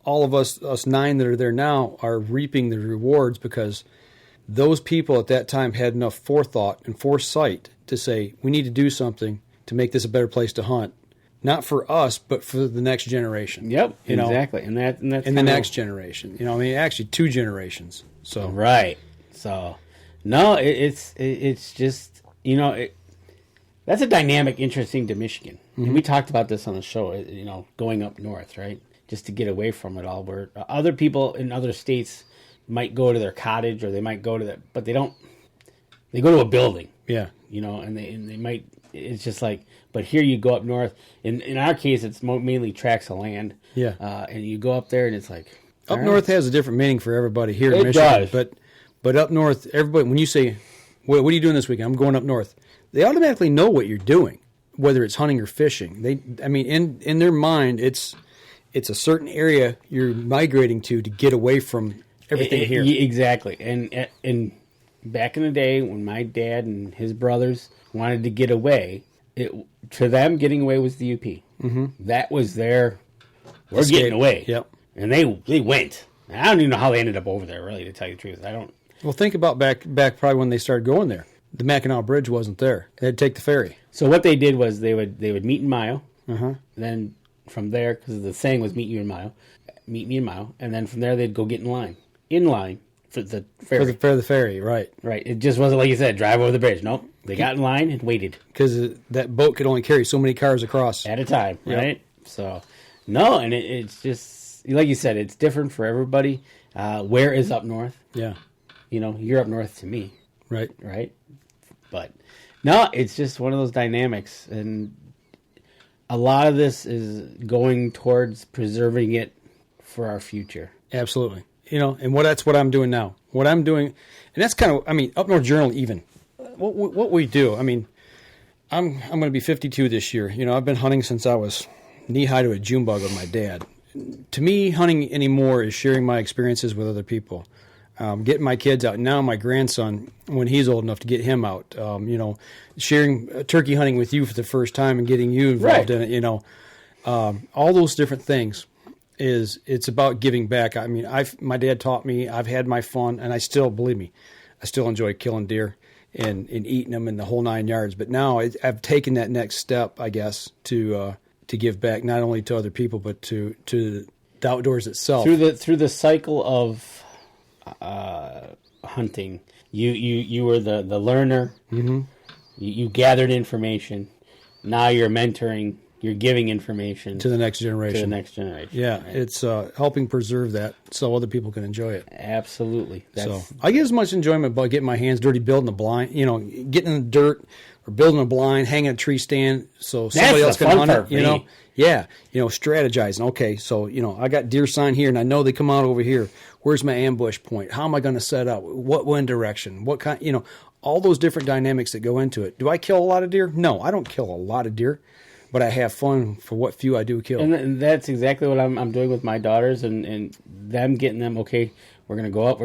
all of us 9 that are there now are reaping the rewards because those people at that time had enough forethought and foresight to say, we need to do something to make this a better place to hunt. Not for us, but for the next generation. Yep, exactly. And that's the next generation. Actually 2 generations. So right. So, no, it's just, that's a dynamic, interesting to Michigan. And we talked about this on the show, going up north, right? Just to get away from it all. Where other people in other states might go to their cottage, or they might go to that, but they don't. They go to a building. Yeah. And they might. It's just like, but here you go up north. In our case, it's mainly tracts of land. Yeah. And you go up there, and it's like up north has a different meaning for everybody here in It Michigan. does. But up north, everybody, when you say, what are you doing this weekend? I'm going up north. They automatically know what you're doing, whether it's hunting or fishing. In their mind, it's a certain area you're migrating to get away from everything here. Exactly. And back in the day, when my dad and his brothers wanted to get away, to them, getting away was the UP. Mm-hmm. That was their, we're Escape. getting away. Yep. And they went. I don't even know how they ended up over there, really, to tell you the truth. I don't. Well, think about back probably when they started going there. The Mackinac Bridge wasn't there. They had to take the ferry. So what they did was they would meet in Mayo. Uh-huh. Then from there, because the saying was meet me in Mayo, and then from there they'd go get in line for the ferry. For the ferry, right. Right. It just wasn't like you said, drive over the bridge. Nope. They got in line and waited. Because that boat could only carry so many cars across. At a time, Yep. right? So, no, and it's just, like you said, it's different for everybody. Where is up north? Yeah. You're up north to me. Right. Right? But, no, it's just one of those dynamics. And a lot of this is going towards preserving it for our future. Absolutely. And that's what I'm doing now. What I'm doing, and that's kind of, Up North Journal even. What we do, I'm going to be 52 this year. I've been hunting since I was knee-high to a June bug with my dad. To me, hunting anymore is sharing my experiences with other people. Getting my kids out. Now my grandson, when he's old enough to get him out, sharing turkey hunting with you for the first time and getting you involved in it, all those different things. It's about giving back. My dad taught me. I've had my fun, and I still enjoy killing deer and eating them and the whole 9 yards. But now I've taken that next step, I guess, to give back not only to other people but to the outdoors itself. Through the cycle of hunting, you were the learner. Mm-hmm. You gathered information. Now you're mentoring. You're giving information to the next generation. Yeah, right. It's helping preserve that so other people can enjoy it. Absolutely. So I get as much enjoyment by getting my hands dirty, building a blind, getting in the dirt or building a blind, hanging a tree stand so somebody else can hunt it. Yeah, strategizing. Okay, so I got deer sign here, and I know they come out over here. Where's my ambush point? How am I going to set up? What wind direction? What kind? All those different dynamics that go into it. Do I kill a lot of deer? No, I don't kill a lot of deer. But I have fun for what few I do kill. And that's exactly what I'm doing with my daughters and them getting them, okay, we're going to go up.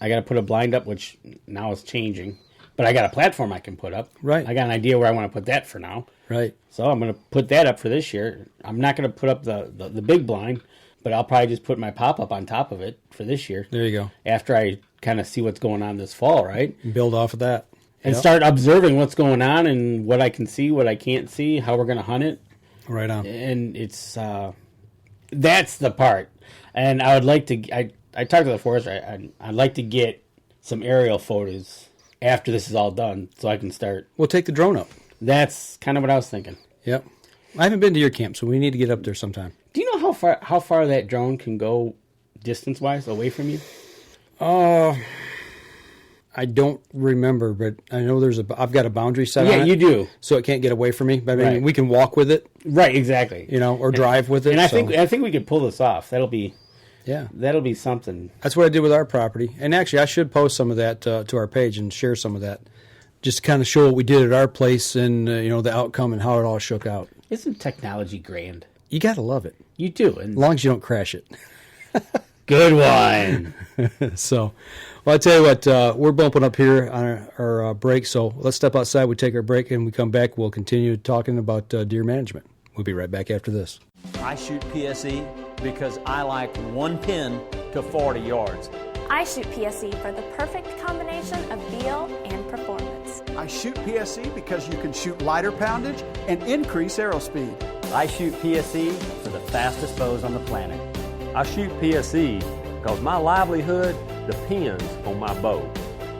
I got to put a blind up, which now is changing. But I got a platform I can put up. Right. I got an idea where I want to put that for now. Right. So I'm going to put that up for this year. I'm not going to put up the big blind, but I'll probably just put my pop-up on top of it for this year. There you go. After I kind of see what's going on this fall, right? Build off of that. And start observing what's going on and what I can see, what I can't see, how we're going to hunt it. Right on. And it's that's the part. And I would like to. I talked to the forester. I'd like to get some aerial photos after this is all done, so I can start. We'll take the drone up. That's kind of what I was thinking. Yep. I haven't been to your camp, so we need to get up there sometime. Do you know how far that drone can go distance wise away from you? I don't remember, but I know I've got a boundary set on it. Yeah, you do. So it can't get away from me. But we can walk with it. Right, exactly. Or drive with it. And I think we could pull this off. That'll be something. That's what I did with our property. And actually, I should post some of that to our page and share some of that. Just to kind of show what we did at our place and, the outcome and how it all shook out. Isn't technology grand? You got to love it. You do. As long as you don't crash it. Good one. So... Well, I tell you what, we're bumping up here on our break, so let's step outside. We take our break, and when we come back, we'll continue talking about deer management. We'll be right back after this. I shoot PSE because I like one pin to 40 yards. I shoot PSE for the perfect combination of feel and performance. I shoot PSE because you can shoot lighter poundage and increase arrow speed. I shoot PSE for the fastest bows on the planet. I shoot PSE because my livelihood depends on my bow.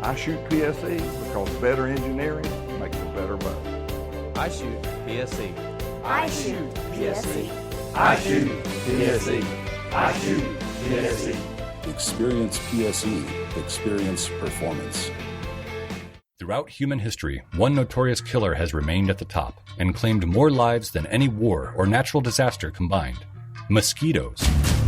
I shoot PSE because better engineering makes a better bow. I shoot PSE. I shoot PSE. I shoot PSE. I shoot PSE. Experience PSE. Experience performance. Throughout human history, one notorious killer has remained at the top and claimed more lives than any war or natural disaster combined. Mosquitoes.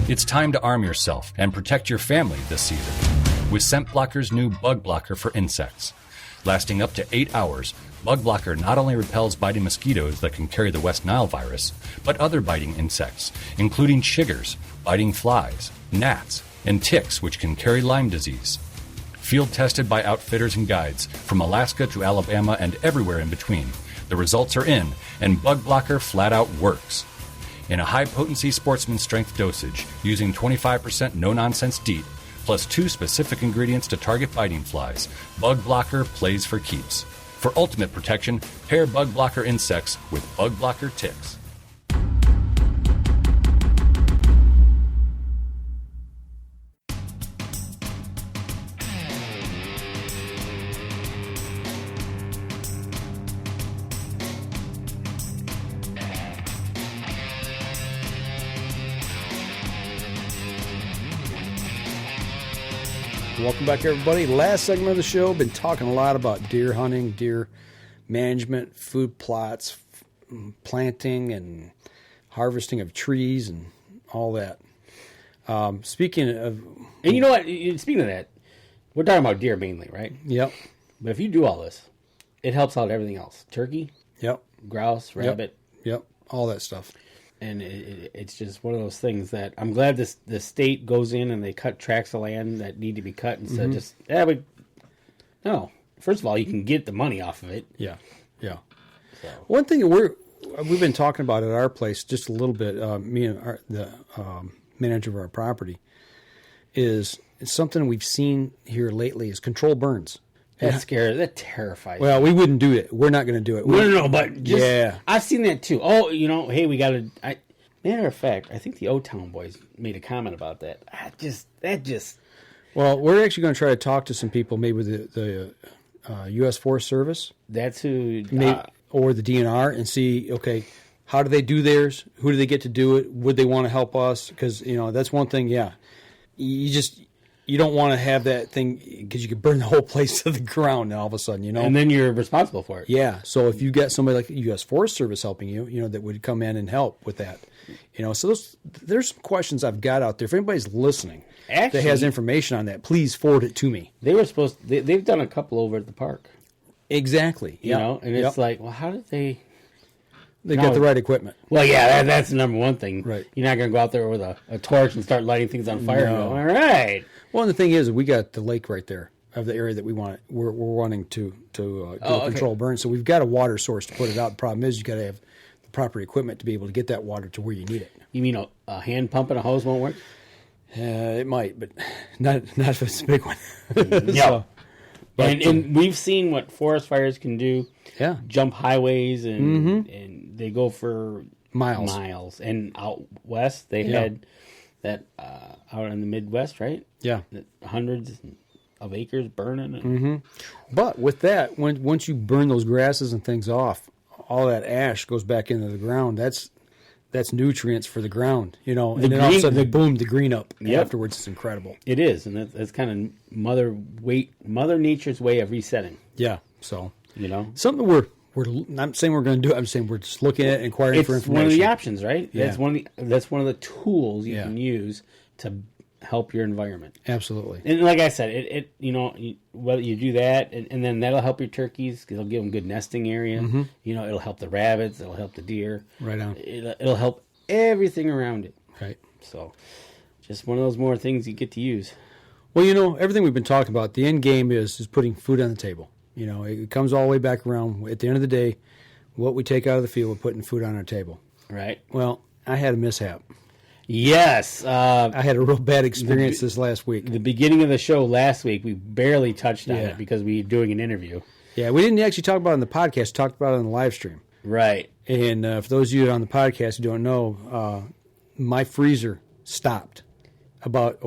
It's time to arm yourself and protect your family this season with Scent Blocker's new Bug Blocker for insects. Lasting up to 8 hours, Bug Blocker not only repels biting mosquitoes that can carry the West Nile virus, but other biting insects, including chiggers, biting flies, gnats, and ticks which can carry Lyme disease. Field tested by outfitters and guides from Alaska to Alabama and everywhere in between. The results are in, and Bug Blocker flat out works. In a high-potency sportsman strength dosage, using 25% no-nonsense DEET, plus 2 specific ingredients to target biting flies, Bug Blocker plays for keeps. For ultimate protection, pair Bug Blocker insects with Bug Blocker ticks. Welcome back, everybody. Last segment of the show, been talking a lot about deer hunting, deer management, food plots, planting and harvesting of trees and all that. Speaking of... And you know what? Speaking of that, we're talking about deer mainly, right? Yep. But if you do all this, it helps out everything else. Turkey, Yep. grouse, rabbit. Yep. All that stuff. And it's just one of those things that I'm glad the state goes in and they cut tracts of land that need to be cut instead of just, no. First of all, you can get the money off of it. Yeah. Yeah. So. One thing we've been talking about at our place just a little bit, me and the manager of our property, is something we've seen here lately is controlled burns. That's scary. That terrifies me. Well, we wouldn't do it. We're not going to do it. No, but just, yeah. I've seen that too. Oh, hey, we got to... Matter of fact, I think the O-Town boys made a comment about that. Well, we're actually going to try to talk to some people, maybe the U.S. Forest Service. That's who... or the DNR, and see, okay, how do they do theirs? Who do they get to do it? Would they want to help us? Because, that's one thing, yeah. You don't want to have that thing because you could burn the whole place to the ground all of a sudden, And then you're responsible for it. Yeah. So if you get somebody like the U.S. Forest Service helping you, that would come in and help with that. So there's some questions I've got out there. If anybody's listening that has information on that, please forward it to me. They were supposed to, they've done a couple over at the park. Exactly. And it's like, well, how did they... They got the right equipment. Well, yeah, that's the number one thing. Right. You're not going to go out there with a torch and start lighting things on fire. No. All right. Well, and the thing is, we got the lake right there of the area that we're wanting to do a control burn. So we've got a water source to put it out. The problem is you got to have the proper equipment to be able to get that water to where you need it. You mean a hand pump and a hose won't work? It might, but not if it's a big one. Yeah. And we've seen what forest fires can do. Yeah. Jump highways and they go for miles. And out west, they had that out in the Midwest, right? Yeah. Hundreds of acres burning. Mm-hmm. But with that, once you burn those grasses and things off, all that ash goes back into the ground. That's nutrients for the ground, and then all of a sudden, boom, the green up afterwards. It's incredible. It is, and that's kind of Mother Nature's way of resetting. Yeah, so something we're not saying we're going to do it. I'm saying we're just looking at inquiring for information. It's one of the options, right? Yeah. That's one of the tools you can use to help your environment. Absolutely. And like I said, it whether you do that, and then that'll help your turkeys. It'll give them good nesting area. Mm-hmm. It'll help the rabbits. It'll help the deer. Right on. It'll help everything around it. Right. So, just one of those more things you get to use. Well, everything we've been talking about, the end game is putting food on the table. It comes all the way back around. At the end of the day, what we take out of the field, we're putting food on our table. Right. Well, I had a mishap. Yes. I had a real bad experience this last week. The beginning of the show last week, we barely touched on it because we were doing an interview. Yeah, we didn't actually talk about it on the podcast. We talked about it on the live stream. Right. And for those of you on the podcast who don't know, my freezer stopped about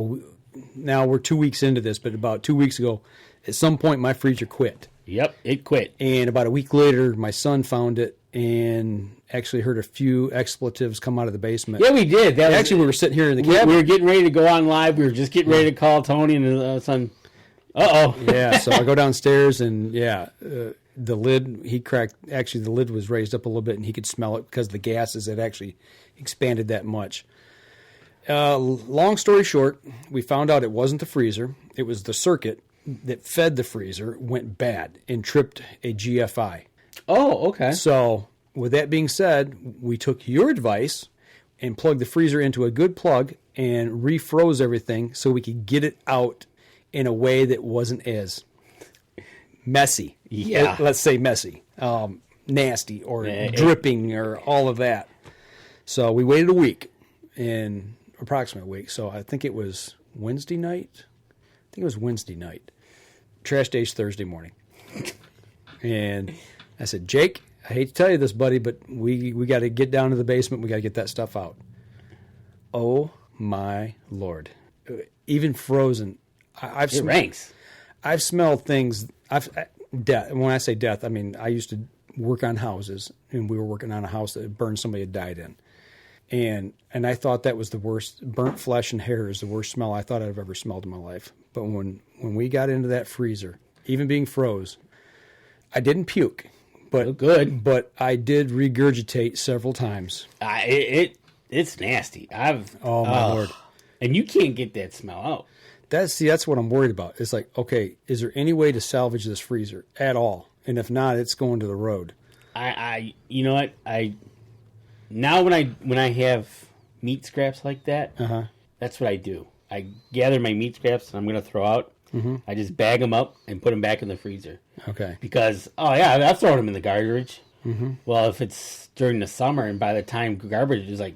now we're 2 weeks into this, but about 2 weeks ago, at some point my freezer quit. Yep, it quit. And about a week later, my son found it and actually heard a few expletives come out of the basement. Yeah, we did. We were sitting here in the cabin. We were getting ready to go on live. We were just getting ready to call Tony and his son. Yeah, so I go downstairs and the lid, he cracked. Actually, the lid was raised up a little bit and he could smell it because the gases had actually expanded that much. Long story short, we found out it wasn't the freezer. It was the circuit that fed the freezer went bad and tripped a GFI. Oh, okay. So with that being said, we took your advice and plugged the freezer into a good plug and refroze everything so we could get it out in a way that wasn't as messy. Yeah. Let's say messy, nasty, or dripping, or all of that. So we waited approximately a week. So I think it was Wednesday night. Trash day's Thursday morning. And I said, Jake, I hate to tell you this, buddy, but we got to get down to the basement. We got to get that stuff out. Oh, my Lord. Even frozen. It ranks. I've smelled things. Death. When I say death, I mean, I used to work on houses, and we were working on a house that burned somebody had died in. And I thought that was the worst. Burnt flesh and hair is the worst smell I thought I've ever smelled in my life. But when we got into that freezer, even being froze, I didn't puke. But good. But I did regurgitate several times. It's nasty. Oh my Lord! And you can't get that smell out. That's what I'm worried about. It's like, okay, is there any way to salvage this freezer at all? And if not, it's going to the road. You know what? Now when I have meat scraps like that, that's what I do. I gather my meat scraps that I'm going to throw out. Mm-hmm. I just bag them up and put them back in the freezer. Okay. Because, I've thrown them in the garbage. Mm-hmm. Well, if it's during the summer and by the time garbage is like,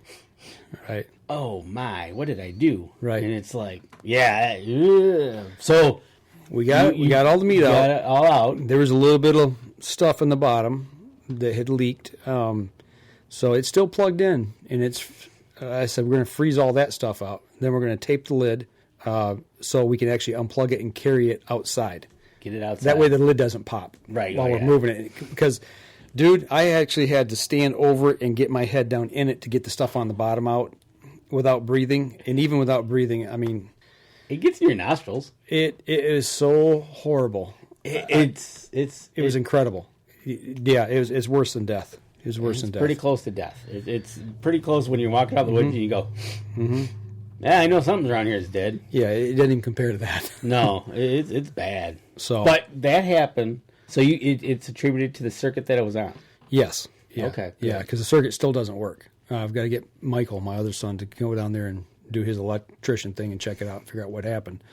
right. Oh my, what did I do? Right. And it's like, So we got all the meat out. Got it all out. There was a little bit of stuff in the bottom that had leaked. So it's still plugged in, and I said we're going to freeze all that stuff out. Then we're going to tape the lid so we can actually unplug it and carry it outside. Get it outside. That way the lid doesn't pop while we're moving it. Because, dude, I actually had to stand over it and get my head down in it to get the stuff on the bottom out without breathing. And even without breathing, I mean, it gets in your nostrils. It is so horrible. It was incredible. Yeah, it's worse than death. It was worse than death. Pretty close to death. It's pretty close when you're walking out the woods and you go, yeah, I know something around here is dead. Yeah, it doesn't even compare to that. No, it's bad. So, but that happened. So it's attributed to the circuit that it was on. Yes. Yeah. Okay. Yeah, because the circuit still doesn't work. I've got to get Michael, my other son, to go down there and do his electrician thing and check it out and figure out what happened.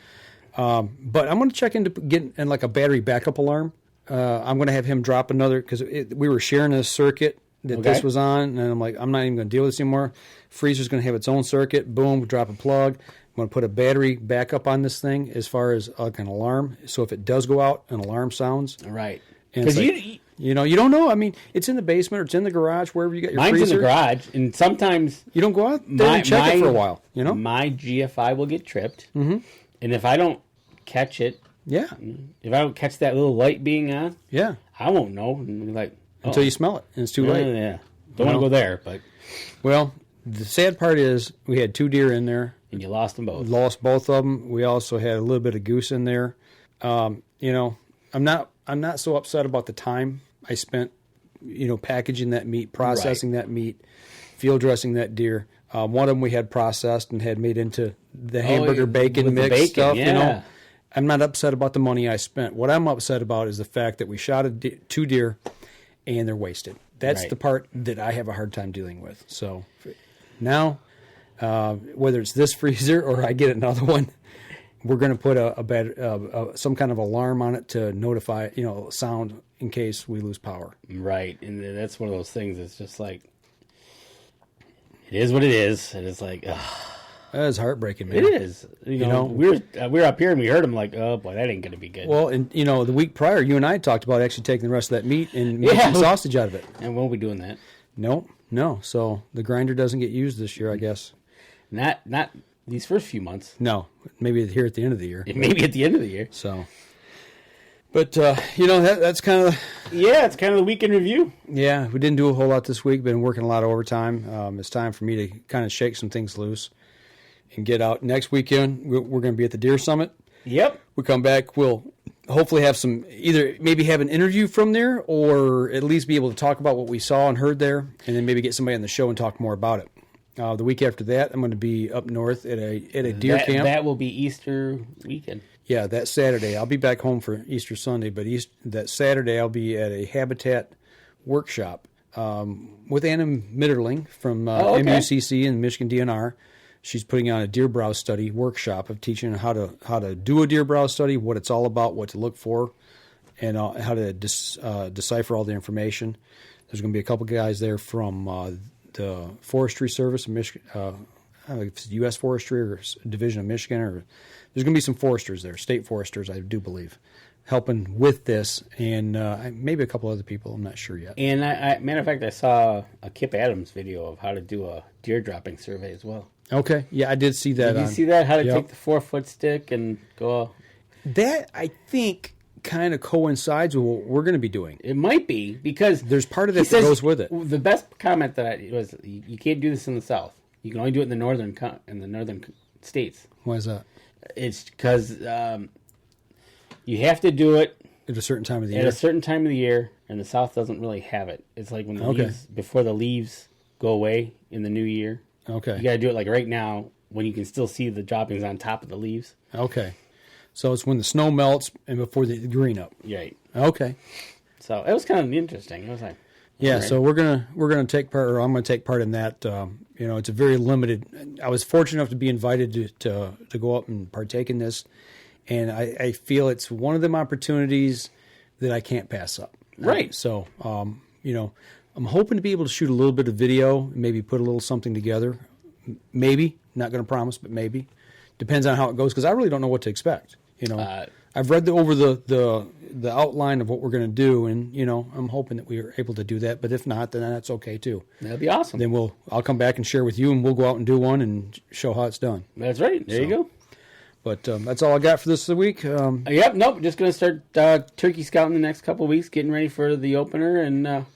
But I'm going to check into getting like a battery backup alarm. I'm going to have him drop another, because we were sharing a circuit that this was on, and I'm like, I'm not even going to deal with this anymore. Freezer's going to have its own circuit. Boom, drop a plug. I'm going to put a battery backup on this thing as far as like an alarm. So if it does go out, an alarm sounds. Right. Because you don't know. I mean, it's in the basement or it's in the garage, wherever you got your freezer. Mine's in the garage, and sometimes you don't go out there and check it for a while. You know, my GFI will get tripped, and if I don't catch it, if I don't catch that little light being on, I won't know. Like until you smell it, and it's too late. Yeah, don't want to go there. But the sad part is we had 2 deer in there, and you lost them both. Lost both of them. We also had a little bit of goose in there. I'm not so upset about the time I spent, packaging that meat, processing that meat, field dressing that deer. One of them we had processed and had made into the hamburger bacon mix stuff. Yeah. I'm not upset about the money I spent. What I'm upset about is the fact that we shot 2 deer and they're wasted. That's the part that I have a hard time dealing with. So now, whether it's this freezer or I get another one, we're going to put some kind of alarm on it to notify, sound in case we lose power. Right, and that's one of those things. It's just like, it is what it is, and it's like, that is heartbreaking, man. It is. We were up here and we heard him like, oh boy, that ain't going to be good. Well, and the week prior, you and I talked about actually taking the rest of that meat and making some sausage out of it. And we won't be doing that. No. So the grinder doesn't get used this year, I guess. Not these first few months. No, maybe here at the end of the year. Maybe at the end of the year. So, but that's kind of it's kind of the weekend review. Yeah, we didn't do a whole lot this week. Been working a lot of overtime. It's time for me to kind of shake some things loose and get out. Next weekend, we're going to be at the Deer Summit. Yep. We come back. We'll hopefully have maybe have an interview from there, or at least be able to talk about what we saw and heard there, and then maybe get somebody on the show and talk more about it. The week after that, I'm going to be up north at a deer camp. That will be Easter weekend. Yeah, that Saturday. I'll be back home for Easter Sunday, but that Saturday I'll be at a habitat workshop with Anna Mitterling from MUCC and Michigan DNR. She's putting on a deer browse study workshop of teaching how to do a deer browse study, what it's all about, what to look for, and how to decipher all the information. There's going to be a couple guys there from the Forestry Service in Michigan, I don't know if it's U.S. Forestry or Division of Michigan, or there's going to be some foresters there, state foresters, I do believe, helping with this, and maybe a couple other people. I'm not sure yet. And matter of fact, I saw a Kip Adams video of how to do a deer dropping survey as well. Okay, yeah, I did see that. Did you see that? How to take the 4-foot stick and go? That, I think, kind of coincides with what we're going to be doing. It might be, because there's part of it that goes with it. The best comment that was, you can't do this in the South. You can only do it in the northern states. Why is that? It's because you have to do it at a certain time of the year. At a certain time of the year, and the South doesn't really have it. It's like when the leaves, before the leaves go away in the new year. Okay. You got to do it like right now when you can still see the droppings on top of the leaves. Okay. So it's when the snow melts and before the green up. Right. Okay. So it was kind of interesting. It was like, yeah. So we're gonna take part, or I'm gonna take part in that. It's a very limited. I was fortunate enough to be invited to go up and partake in this, and I feel it's one of them opportunities that I can't pass up. Right. So I'm hoping to be able to shoot a little bit of video, maybe put a little something together. Maybe, not going to promise, but maybe. Depends on how it goes, because I really don't know what to expect. I've read over the outline of what we're going to do, and I'm hoping that we are able to do that. But if not, then that's okay too. That'd be awesome. Then I'll come back and share with you, and we'll go out and do one and show how it's done. That's right. There you go. But that's all I got for this week. Yep. Nope. Just going to start turkey scouting the next couple of weeks, getting ready for the opener, and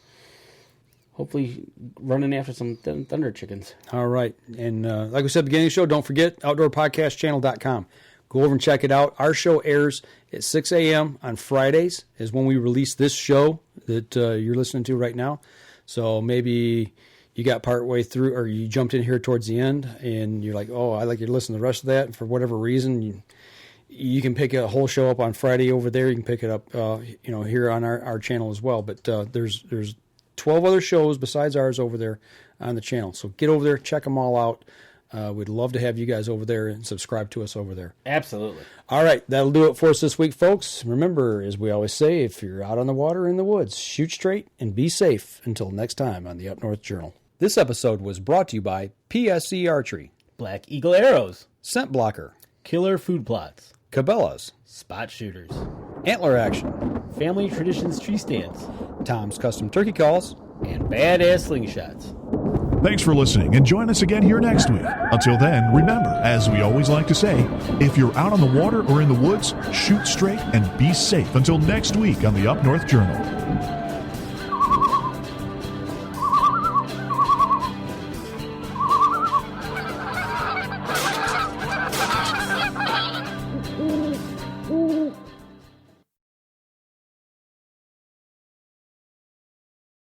hopefully running after some thunder chickens. All right. And like we said at the beginning of the show, don't forget outdoorpodcastchannel.com. Go over and check it out. Our show airs at 6 a.m. on Fridays is when we release this show that you're listening to right now. So maybe you got part way through, or you jumped in here towards the end, and you're like, oh, I'd like you to listen to the rest of that. And for whatever reason, you can pick a whole show up on Friday over there. You can pick it up here on our channel as well. But there's 12 other shows besides ours over there on the channel. So get over there, check them all out. We'd love to have you guys over there and subscribe to us over there. Absolutely. All right, that'll do it for us this week, folks. Remember, as we always say, if you're out on the water or in the woods, shoot straight and be safe. Until next time on the Up North Journal. This episode was brought to you by PSC Archery, Black Eagle Arrows, Scent Blocker, Killer Food Plots, Cabela's, Spot Shooters, Antler Action, Family Traditions Tree Stands, Tom's Custom Turkey Calls, and Badass Slingshots. Thanks for listening, and join us again here next week. Until then, remember, as we always like to say, if you're out on the water or in the woods, shoot straight and be safe. Until next week on the Up North Journal.